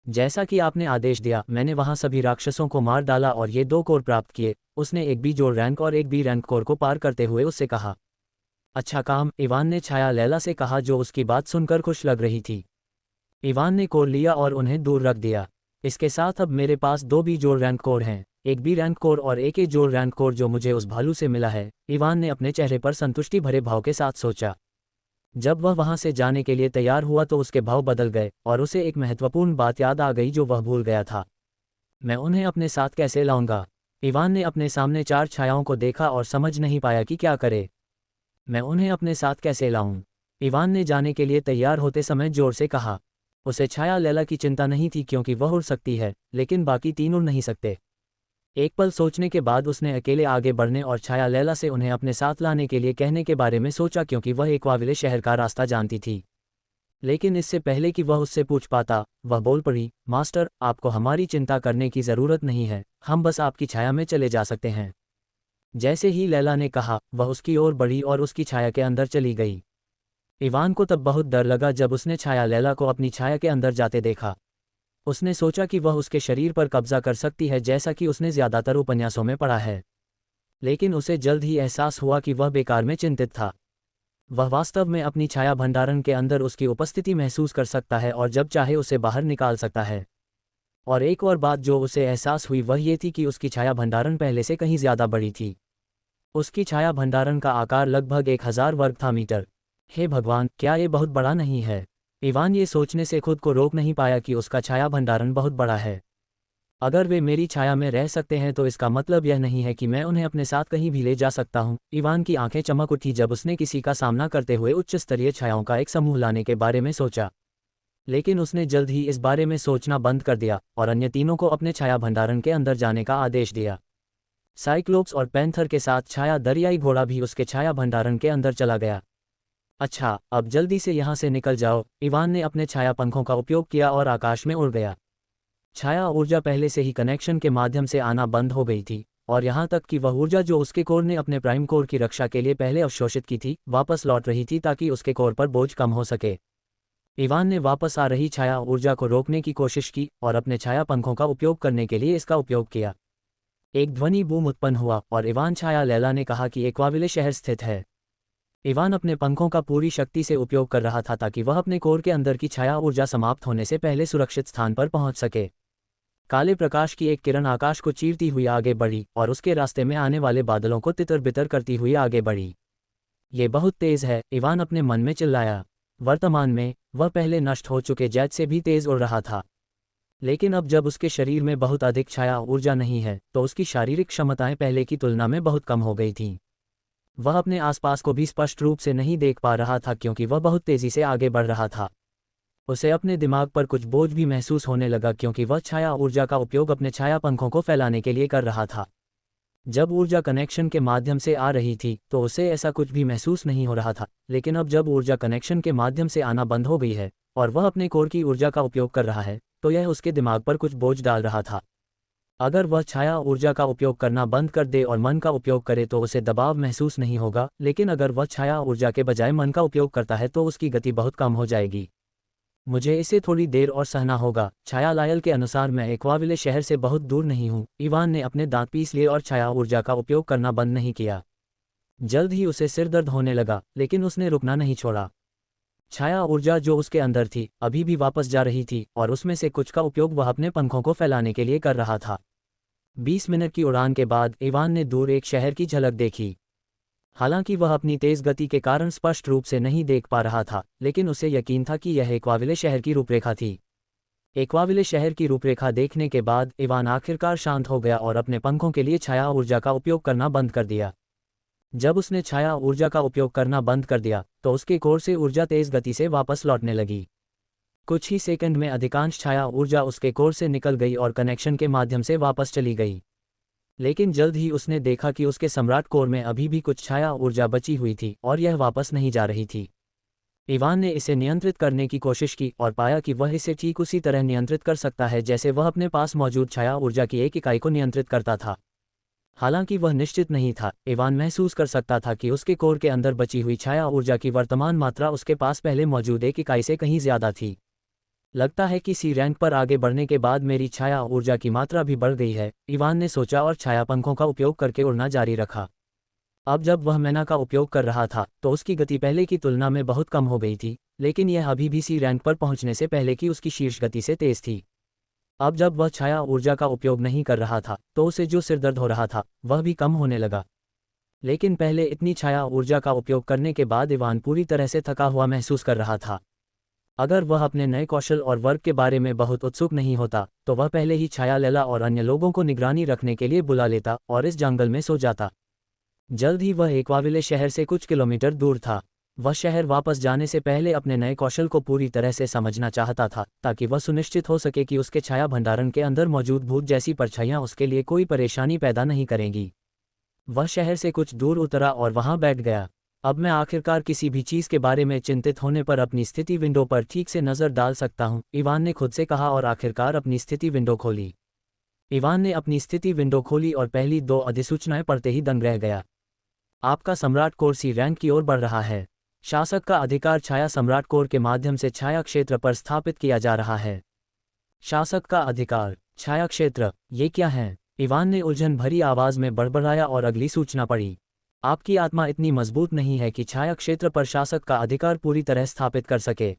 जैसा कि आपने आदेश दिया, मैंने वहां सभी राक्षसों को मार डाला और ये दो कोर प्राप्त किए। उसने एक बी जोड़ रैंक और एक बी रैंक कोर को पार करते हुए उससे कहा। अच्छा काम, इवान ने छाया लैला से कहा जो उसकी बात सुनकर खुश लग रही थी। इवान ने कोर लिया और उन्हें दूर रख दिया। इसके साथ अब मेरे पास दो बी जोड़ रैंक कोर हैं, एक बी रैंक कोर और एक ए जोड़ रैंक कोर जो मुझे उस भालू से मिला है। इवान ने अपने चेहरे पर संतुष्टि भरे भाव के साथ सोचा। जब वह वहां से जाने के लिए तैयार हुआ तो उसके भाव बदल गए और उसे एक महत्वपूर्ण बात याद आ गई जो वह भूल गया था। मैं उन्हें अपने साथ कैसे लाऊंगा? इवान ने अपने सामने चार छायाओं को देखा और समझ नहीं पाया कि क्या करे। मैं उन्हें अपने साथ कैसे लाऊं? इवान ने जाने के लिए तैयार होते समय जोर से कहा। उसे छाया लैला की चिंता नहीं थी क्योंकि वह उड़ सकती है, लेकिन बाकी तीन उड़ नहीं सकते। एक पल सोचने के बाद उसने अकेले आगे बढ़ने और छाया लैला से उन्हें अपने साथ लाने के लिए कहने के बारे में सोचा क्योंकि वह एक्वाविले शहर का रास्ता जानती थी। लेकिन इससे पहले कि वह उससे पूछ पाता, वह बोल पड़ी, मास्टर, आपको हमारी चिंता करने की ज़रूरत नहीं है, हम बस आपकी छाया में चले जा सकते हैं। जैसे ही लैला ने कहा, वह उसकी ओर बढ़ी और उसकी छाया के अंदर चली गई। इवान को तब बहुत डर लगा जब उसने छाया लैला को अपनी छाया के अंदर जाते देखा। उसने सोचा कि वह उसके शरीर पर कब्जा कर सकती है जैसा कि उसने ज़्यादातर उपन्यासों में पढ़ा है। लेकिन उसे जल्द ही एहसास हुआ कि वह बेकार में चिंतित था। वह वास्तव में अपनी छाया भंडारण के अंदर उसकी उपस्थिति महसूस कर सकता है और जब चाहे उसे बाहर निकाल सकता है। और एक और बात जो उसे एहसास हुई वह ये थी कि उसकी छाया भंडारण पहले से कहीं ज़्यादा बड़ी थी। उसकी छाया भंडारण का आकार लगभग 1000 वर्ग था मीटर। हे भगवान, क्या ये बहुत बड़ा नहीं है? इवान ये सोचने से खुद को रोक नहीं पाया कि उसका छाया भंडारण बहुत बड़ा है। अगर वे मेरी छाया में रह सकते हैं तो इसका मतलब यह नहीं है कि मैं उन्हें अपने साथ कहीं भी ले जा सकता हूं। इवान की आंखें चमक उठी जब उसने किसी का सामना करते हुए उच्च स्तरीय छायाओं का एक समूह लाने के बारे में सोचा। लेकिन उसने जल्द ही इस बारे में सोचना बंद कर दिया और अन्य तीनों को अपने छाया भंडारण के अंदर जाने का आदेश दिया। साइक्लोप्स और पैंथर के साथ छाया दरियाई घोड़ा भी उसके छाया भंडारण के अंदर चला गया। अच्छा, अब जल्दी से यहाँ से निकल जाओ। इवान ने अपने छाया पंखों का उपयोग किया और आकाश में उड़ गया। छाया ऊर्जा पहले से ही कनेक्शन के माध्यम से आना बंद हो गई थी और यहाँ तक कि वह ऊर्जा जो उसके कोर ने अपने प्राइम कोर की रक्षा के लिए पहले अवशोषित की थी, वापस लौट रही थी ताकि उसके कोर पर बोझ कम हो सके। इवान ने वापस आ रही छाया ऊर्जा को रोकने की कोशिश की और अपने छाया पंखों का उपयोग करने के लिए इसका उपयोग किया। एक ध्वनि बूम उत्पन्न हुआ और इवान छाया लैला ने कहा कि एक्वाविले शहर स्थित है। इवान अपने पंखों का पूरी शक्ति से उपयोग कर रहा था ताकि वह अपने कोर के अंदर की छाया ऊर्जा समाप्त होने से पहले सुरक्षित स्थान पर पहुंच सके। काले प्रकाश की एक किरण आकाश को चीरती हुई आगे बढ़ी और उसके रास्ते में आने वाले बादलों को तितर बितर करती हुई आगे बढ़ी। ये बहुत तेज है, इवान अपने मन में चिल्लाया। वर्तमान में वह पहले नष्ट हो चुके जेट से भी तेज उड़ रहा था। लेकिन अब जब उसके शरीर में बहुत अधिक छाया ऊर्जा नहीं है तो उसकी शारीरिक क्षमताएं पहले की तुलना में बहुत कम हो गई थीं। वह अपने आसपास को भी स्पष्ट रूप से नहीं देख पा रहा था क्योंकि वह बहुत तेजी से आगे बढ़ रहा था। उसे अपने दिमाग पर कुछ बोझ भी महसूस होने लगा क्योंकि वह छाया ऊर्जा का उपयोग अपने छाया पंखों को फैलाने के लिए कर रहा था। जब ऊर्जा कनेक्शन के माध्यम से आ रही थी तो उसे ऐसा कुछ भी महसूस नहीं हो रहा था, लेकिन अब जब ऊर्जा कनेक्शन के माध्यम से आना बंद हो गई है और वह अपने कोर की ऊर्जा का उपयोग कर रहा है तो यह उसके दिमाग पर कुछ बोझ डाल रहा था। अगर वह छाया ऊर्जा का उपयोग करना बंद कर दे और मन का उपयोग करे तो उसे दबाव महसूस नहीं होगा, लेकिन अगर वह छाया ऊर्जा के बजाय मन का उपयोग करता है तो उसकी गति बहुत कम हो जाएगी। मुझे इसे थोड़ी देर और सहना होगा। छाया लायल के अनुसार मैं एक्वाविले शहर से बहुत दूर नहीं हूँ। इवान ने अपने दांत पीस लिए और छाया ऊर्जा का उपयोग करना बंद नहीं किया। जल्द ही उसे सिर दर्द होने लगा, लेकिन उसने रुकना नहीं छोड़ा। छाया ऊर्जा जो उसके अंदर थी अभी भी वापस जा रही थी और उसमें से कुछ का उपयोग वह अपने पंखों को फैलाने के लिए कर रहा था। 20 मिनट की उड़ान के बाद इवान ने दूर एक शहर की झलक देखी। हालांकि वह अपनी तेज गति के कारण स्पष्ट रूप से नहीं देख पा रहा था, लेकिन उसे यकीन था कि यह एक्वाविले शहर की रूपरेखा थी। एक्वाविले शहर की रूपरेखा देखने के बाद इवान आखिरकार शांत हो गया और अपने पंखों के लिए छाया ऊर्जा का उपयोग करना बंद कर दिया। जब उसने छाया ऊर्जा का उपयोग करना बंद कर दिया तो उसके कोर से ऊर्जा तेज गति से वापस लौटने लगी। कुछ ही सेकंड में अधिकांश छाया ऊर्जा उसके कोर से निकल गई और कनेक्शन के माध्यम से वापस चली गई। लेकिन जल्द ही उसने देखा कि उसके सम्राट कोर में अभी भी कुछ छाया ऊर्जा बची हुई थी और यह वापस नहीं जा रही थी। इवान ने इसे नियंत्रित करने की कोशिश की और पाया कि वह इसे ठीक उसी तरह नियंत्रित कर सकता है जैसे वह अपने पास मौजूद छाया ऊर्जा की एक इकाई को नियंत्रित करता था। हालांकि वह निश्चित नहीं था, इवान महसूस कर सकता था कि उसके कोर के अंदर बची हुई छाया ऊर्जा की वर्तमान मात्रा उसके पास पहले मौजूद एक इकाई से कहीं ज्यादा थी। लगता है कि सी रैंक पर आगे बढ़ने के बाद मेरी छाया ऊर्जा की मात्रा भी बढ़ गई है, इवान ने सोचा और छाया पंखों का उपयोग करके उड़ना जारी रखा। अब जब वह मैना का उपयोग कर रहा था तो उसकी गति पहले की तुलना में बहुत कम हो गई थी, लेकिन यह अभी भी सी रैंक पर पहुंचने से पहले की उसकी शीर्ष गति से तेज थी। अब जब वह छाया ऊर्जा का उपयोग नहीं कर रहा था तो उसे जो सिरदर्द हो रहा था वह भी कम होने लगा। लेकिन पहले इतनी छाया ऊर्जा का उपयोग करने के बाद इवान पूरी तरह से थका हुआ महसूस कर रहा था। अगर वह अपने नए कौशल और वर्क के बारे में बहुत उत्सुक नहीं होता तो वह पहले ही छाया लैला और अन्य लोगों को निगरानी रखने के लिए बुला लेता और इस जंगल में सो जाता। जल्द ही वह एक्वाविले शहर से कुछ किलोमीटर दूर था। वह शहर वापस जाने से पहले अपने नए कौशल को पूरी तरह से समझना चाहता था ताकि वह सुनिश्चित हो सके कि उसके छाया भंडारण के अंदर मौजूद भूत जैसी परछाइयां उसके लिए कोई परेशानी पैदा नहीं करेंगी। वह शहर से कुछ दूर उतरा और वहां बैठ गया। अब मैं आखिरकार किसी भी चीज़ के बारे में चिंतित होने पर अपनी स्थिति विंडो पर ठीक से नज़र डाल सकता हूं, इवान ने खुद से कहा और आखिरकार अपनी स्थिति विंडो खोली। इवान ने अपनी स्थिति विंडो खोली और पहली 2 अधिसूचनाएं पढ़ते ही दंग रह गया। आपका सम्राट कोर सी रैंक की ओर बढ़ रहा है। शासक का अधिकार छाया सम्राट कोर के माध्यम से छाया क्षेत्र पर स्थापित किया जा रहा है। शासक का अधिकार, छाया क्षेत्र, ये क्या है? इवान ने उलझन भरी आवाज में बड़बड़ाया और अगली सूचना पढ़ी। आपकी आत्मा इतनी मजबूत नहीं है कि छाया क्षेत्र पर शासक का अधिकार पूरी तरह स्थापित कर सके।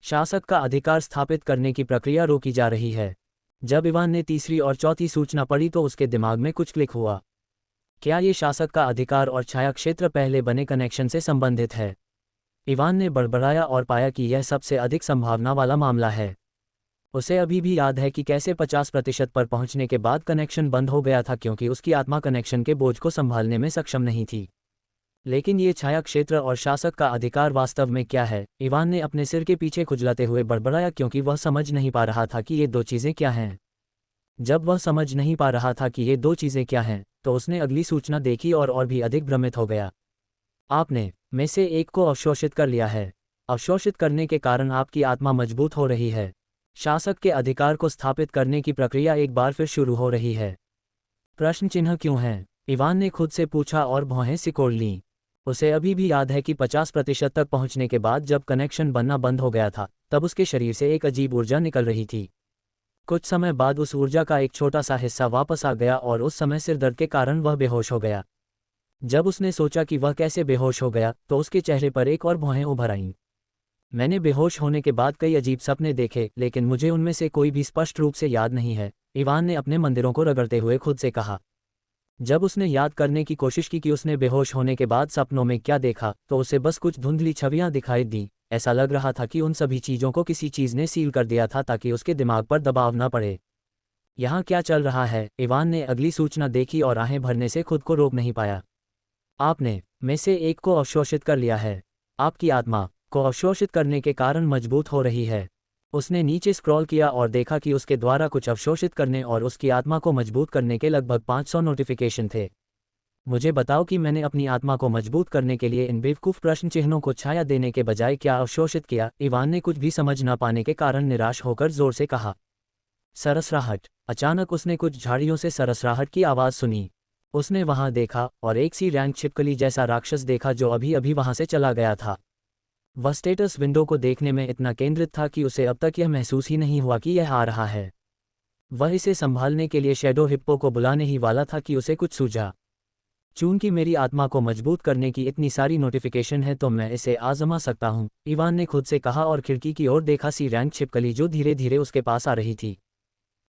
शासक का अधिकार स्थापित करने की प्रक्रिया रोकी जा रही है। जब इवान ने तीसरी और चौथी सूचना पढ़ी तो उसके दिमाग में कुछ क्लिक हुआ। क्या ये शासक का अधिकार और छाया क्षेत्र पहले बने कनेक्शन से संबंधित है? इवान ने बड़बड़ाया और पाया कि यह सबसे अधिक संभावना वाला मामला है। उसे अभी भी याद है कि कैसे 50% पर पहुंचने के बाद कनेक्शन बंद हो गया था क्योंकि उसकी आत्मा कनेक्शन के बोझ को संभालने में सक्षम नहीं थी। लेकिन ये छाया क्षेत्र और शासक का अधिकार वास्तव में क्या है? इवान ने अपने सिर के पीछे खुजलाते हुए बड़बड़ाया क्योंकि वह समझ नहीं पा रहा था कि ये 2 चीज़ें क्या हैं। जब वह समझ नहीं पा रहा था कि ये 2 चीज़ें क्या हैं तो उसने अगली सूचना देखी और भी अधिक भ्रमित हो गया। आपने में से एक को अवशोषित कर लिया है। अवशोषित करने के कारण आपकी आत्मा मजबूत हो रही है। शासक के अधिकार को स्थापित करने की प्रक्रिया एक बार फिर शुरू हो रही है। प्रश्न चिन्ह क्यों है? इवान ने खुद से पूछा और भौहें सिकोड़ लीं। उसे अभी भी याद है कि 50% तक पहुंचने के बाद जब कनेक्शन बनना बंद हो गया था तब उसके शरीर से एक अजीब ऊर्जा निकल रही थी। कुछ समय बाद उस ऊर्जा का एक छोटा सा हिस्सा वापस आ गया और उस समय सिर दर्द के कारण वह बेहोश हो गया। जब उसने सोचा कि वह कैसे बेहोश हो गया तो उसके चेहरे पर एक और भौहें उभर आईं। मैंने बेहोश होने के बाद कई अजीब सपने देखे, लेकिन मुझे उनमें से कोई भी स्पष्ट रूप से याद नहीं है, इवान ने अपने मंदिरों को रगड़ते हुए खुद से कहा। जब उसने याद करने की कोशिश की कि उसने बेहोश होने के बाद सपनों में क्या देखा तो उसे बस कुछ धुंधली छवियां दिखाई दी। ऐसा लग रहा था कि उन सभी चीज़ों को किसी चीज़ ने सील कर दिया था ताकि उसके दिमाग पर दबाव न पड़े। यहाँ क्या चल रहा है? इवान ने अगली सूचना देखी और आहें भरने से खुद को रोक नहीं पाया। आपने में से एक को अवशोषित कर लिया है। आपकी आत्मा को अवशोषित करने के कारण मजबूत हो रही है। उसने नीचे स्क्रॉल किया और देखा कि उसके द्वारा कुछ अवशोषित करने और उसकी आत्मा को मजबूत करने के लगभग 500 नोटिफिकेशन थे। मुझे बताओ कि मैंने अपनी आत्मा को मजबूत करने के लिए इन बेवकूफ़ प्रश्न चिन्हों को छाया देने के बजाय क्या अवशोषित किया। इवान ने कुछ भी समझ न पाने के कारण निराश होकर जोर से कहा। सरसराहट। अचानक उसने कुछ झाड़ियों से सरसराहट की आवाज़ सुनी। उसने वहां देखा और एक सी रैंक छिपकली जैसा राक्षस देखा जो अभी अभी वहां से चला गया था। वह स्टेटस विंडो को देखने में इतना केंद्रित था कि उसे अब तक यह महसूस ही नहीं हुआ कि यह आ रहा है। वह इसे संभालने के लिए शैडो हिप्पो को बुलाने ही वाला था कि उसे कुछ सूझा। चूंकि मेरी आत्मा को मजबूत करने की इतनी सारी नोटिफिकेशन है तो मैं इसे आजमा सकता हूं, इवान ने खुद से कहा और खिड़की की ओर देखा सी रैंक छिपकली जो धीरे धीरे उसके पास आ रही थी।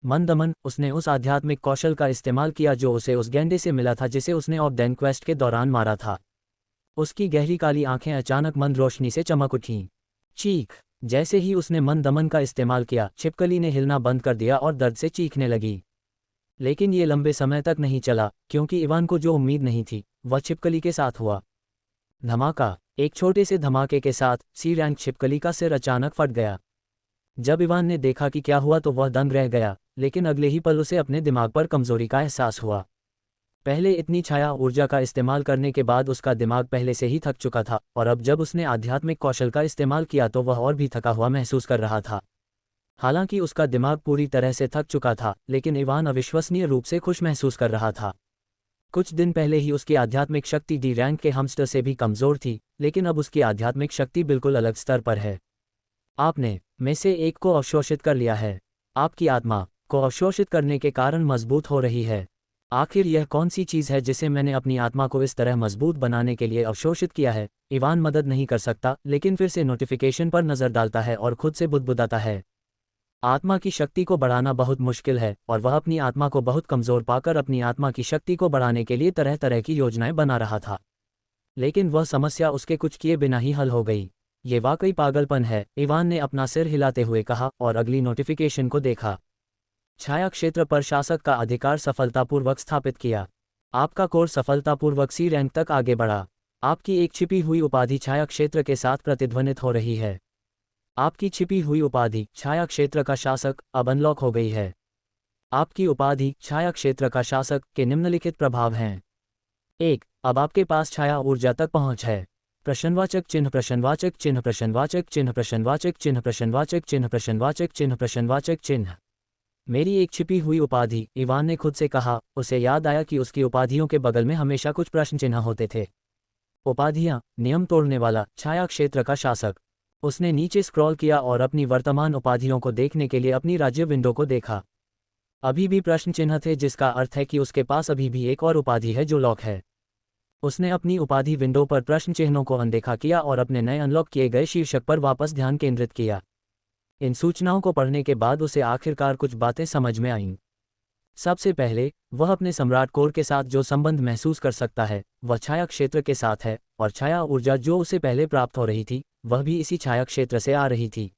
मंदमन उसने उस आध्यात्मिक कौशल का इस्तेमाल किया जो उसे उस गैंडे से मिला था जिसे उसने ऑब्डेन क्वेस्ट के दौरान मारा था। उसकी गहरी काली आंखें अचानक मंद रोशनी से चमक उठीं। चीख। जैसे ही उसने मंदमन का इस्तेमाल किया, छिपकली ने हिलना बंद कर दिया और दर्द से चीखने लगी। लेकिन ये लंबे समय तक नहीं चला, क्योंकि इवान को जो उम्मीद नहीं थी वह छिपकली के साथ हुआ। धमाका। एक छोटे से धमाके के साथ सी रैंक छिपकली का सिर अचानक फट गया। जब इवान ने देखा कि क्या हुआ तो वह दंग रह गया, लेकिन अगले ही पल उसे अपने दिमाग पर कमजोरी का एहसास हुआ। पहले इतनी छाया ऊर्जा का इस्तेमाल करने के बाद उसका दिमाग पहले से ही थक चुका था, और अब जब उसने आध्यात्मिक कौशल का इस्तेमाल किया तो वह और भी थका हुआ महसूस कर रहा था। हालांकि उसका दिमाग पूरी तरह से थक चुका था, लेकिन इवान अविश्वसनीय रूप से खुश महसूस कर रहा था। कुछ दिन पहले ही उसकी आध्यात्मिक शक्ति डी रैंक के हमस्टर से भी कमजोर थी, लेकिन अब उसकी आध्यात्मिक शक्ति बिल्कुल अलग स्तर पर है। आपने में से एक को अवशोषित कर लिया है। आपकी आत्मा को अवशोषित करने के कारण मजबूत हो रही है। आखिर यह कौन सी चीज़ है जिसे मैंने अपनी आत्मा को इस तरह मजबूत बनाने के लिए अवशोषित किया है। इवान मदद नहीं कर सकता, लेकिन फिर से नोटिफिकेशन पर नज़र डालता है और खुद से बुदबुदाता है। आत्मा की शक्ति को बढ़ाना बहुत मुश्किल है, और वह अपनी आत्मा को बहुत कमज़ोर पाकर अपनी आत्मा की शक्ति को बढ़ाने के लिए तरह तरह की योजनाएं बना रहा था। लेकिन वह समस्या उसके कुछ किए बिना ही हल हो गई। ये वाकई पागलपन है, इवान ने अपना सिर हिलाते हुए कहा और अगली नोटिफिकेशन को देखा। छाया क्षेत्र पर शासक का अधिकार सफलतापूर्वक स्थापित किया। आपका कोर सफलतापूर्वक सी रैंक तक आगे बढ़ा। आपकी एक छिपी हुई उपाधि छाया क्षेत्र के साथ प्रतिध्वनित हो रही है। आपकी छिपी हुई उपाधि छाया क्षेत्र का शासक अब अनलॉक हो गई है। आपकी उपाधि छाया क्षेत्र का शासक के निम्नलिखित प्रभाव हैं। 1. अब आपके पास छाया ऊर्जा तक पहुंच है। प्रश्नवाचक चिन्ह प्रश्नवाचक चिन्ह प्रश्नवाचक चिन्ह प्रश्नवाचक चिन्ह प्रश्नवाचक चिन्ह प्रश्नवाचक चिन्ह प्रश्नवाचक चिन्ह। मेरी एक छिपी हुई उपाधि, इवान ने खुद से कहा। उसे याद आया कि उसकी उपाधियों के बगल में हमेशा कुछ प्रश्न चिन्ह होते थे। उपाधियां, नियम तोड़ने वाला, छाया क्षेत्र का शासक। उसने नीचे स्क्रॉल किया और अपनी वर्तमान उपाधियों को देखने के लिए अपनी राज्य विंडो को देखा। अभी भी प्रश्न चिन्ह थे, जिसका अर्थ है कि उसके पास अभी भी एक और उपाधि है जो लॉक है। उसने अपनी उपाधि विंडो पर प्रश्न चिन्हों को अनदेखा किया और अपने नए अनलॉक किए गए शीर्षक पर वापस ध्यान केंद्रित किया। इन सूचनाओं को पढ़ने के बाद उसे आखिरकार कुछ बातें समझ में आईं। सबसे पहले, वह अपने सम्राट कोर के साथ जो संबंध महसूस कर सकता है वह छाया क्षेत्र के साथ है, और छाया ऊर्जा जो उसे पहले प्राप्त हो रही थी वह भी इसी छाया क्षेत्र से आ रही थी।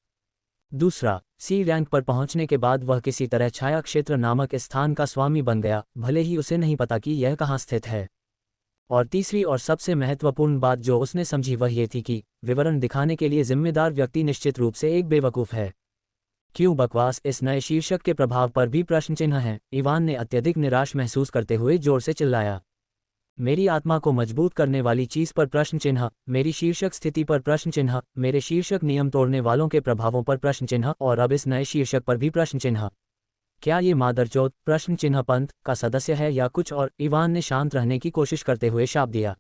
दूसरा, सी रैंक पर पहुंचने के बाद वह किसी तरह छाया क्षेत्र नामक स्थान का स्वामी बन गया, भले ही उसे नहीं पता कि यह कहाँ स्थित है। और तीसरी और सबसे महत्वपूर्ण बात जो उसने समझी वह ये थी कि विवरण दिखाने के लिए जिम्मेदार व्यक्ति निश्चित रूप से एक बेवकूफ़ है। क्यों बकवास, इस नए शीर्षक के प्रभाव पर भी प्रश्न चिन्ह हैं, इवान ने अत्यधिक निराश महसूस करते हुए जोर से चिल्लाया। मेरी आत्मा को मजबूत करने वाली चीज़ पर प्रश्न चिन्ह, मेरी शीर्षक स्थिति पर प्रश्न चिन्ह, मेरे शीर्षक नियम तोड़ने वालों के प्रभावों पर प्रश्न चिन्ह, और अब इस नए शीर्षक पर भी प्रश्न चिन्ह। क्या ये मादरचोद प्रश्न चिन्ह पंथ का सदस्य है या कुछ और? इवान ने शांत रहने की कोशिश करते हुए शाप दिया।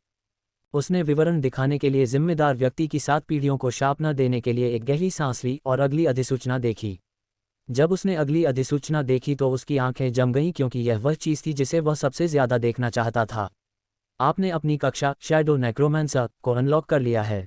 उसने विवरण दिखाने के लिए जिम्मेदार व्यक्ति की 7 पीढ़ियों को शाप न देने के लिए एक गहरी सांस ली और अगली अधिसूचना देखी। जब उसने अगली अधिसूचना देखी तो उसकी आंखें जम गईं, क्योंकि यह वह चीज़ थी जिसे वह सबसे ज्यादा देखना चाहता था। आपने अपनी कक्षा शैडो नेक्रोमैंसर को अनलॉक कर लिया है।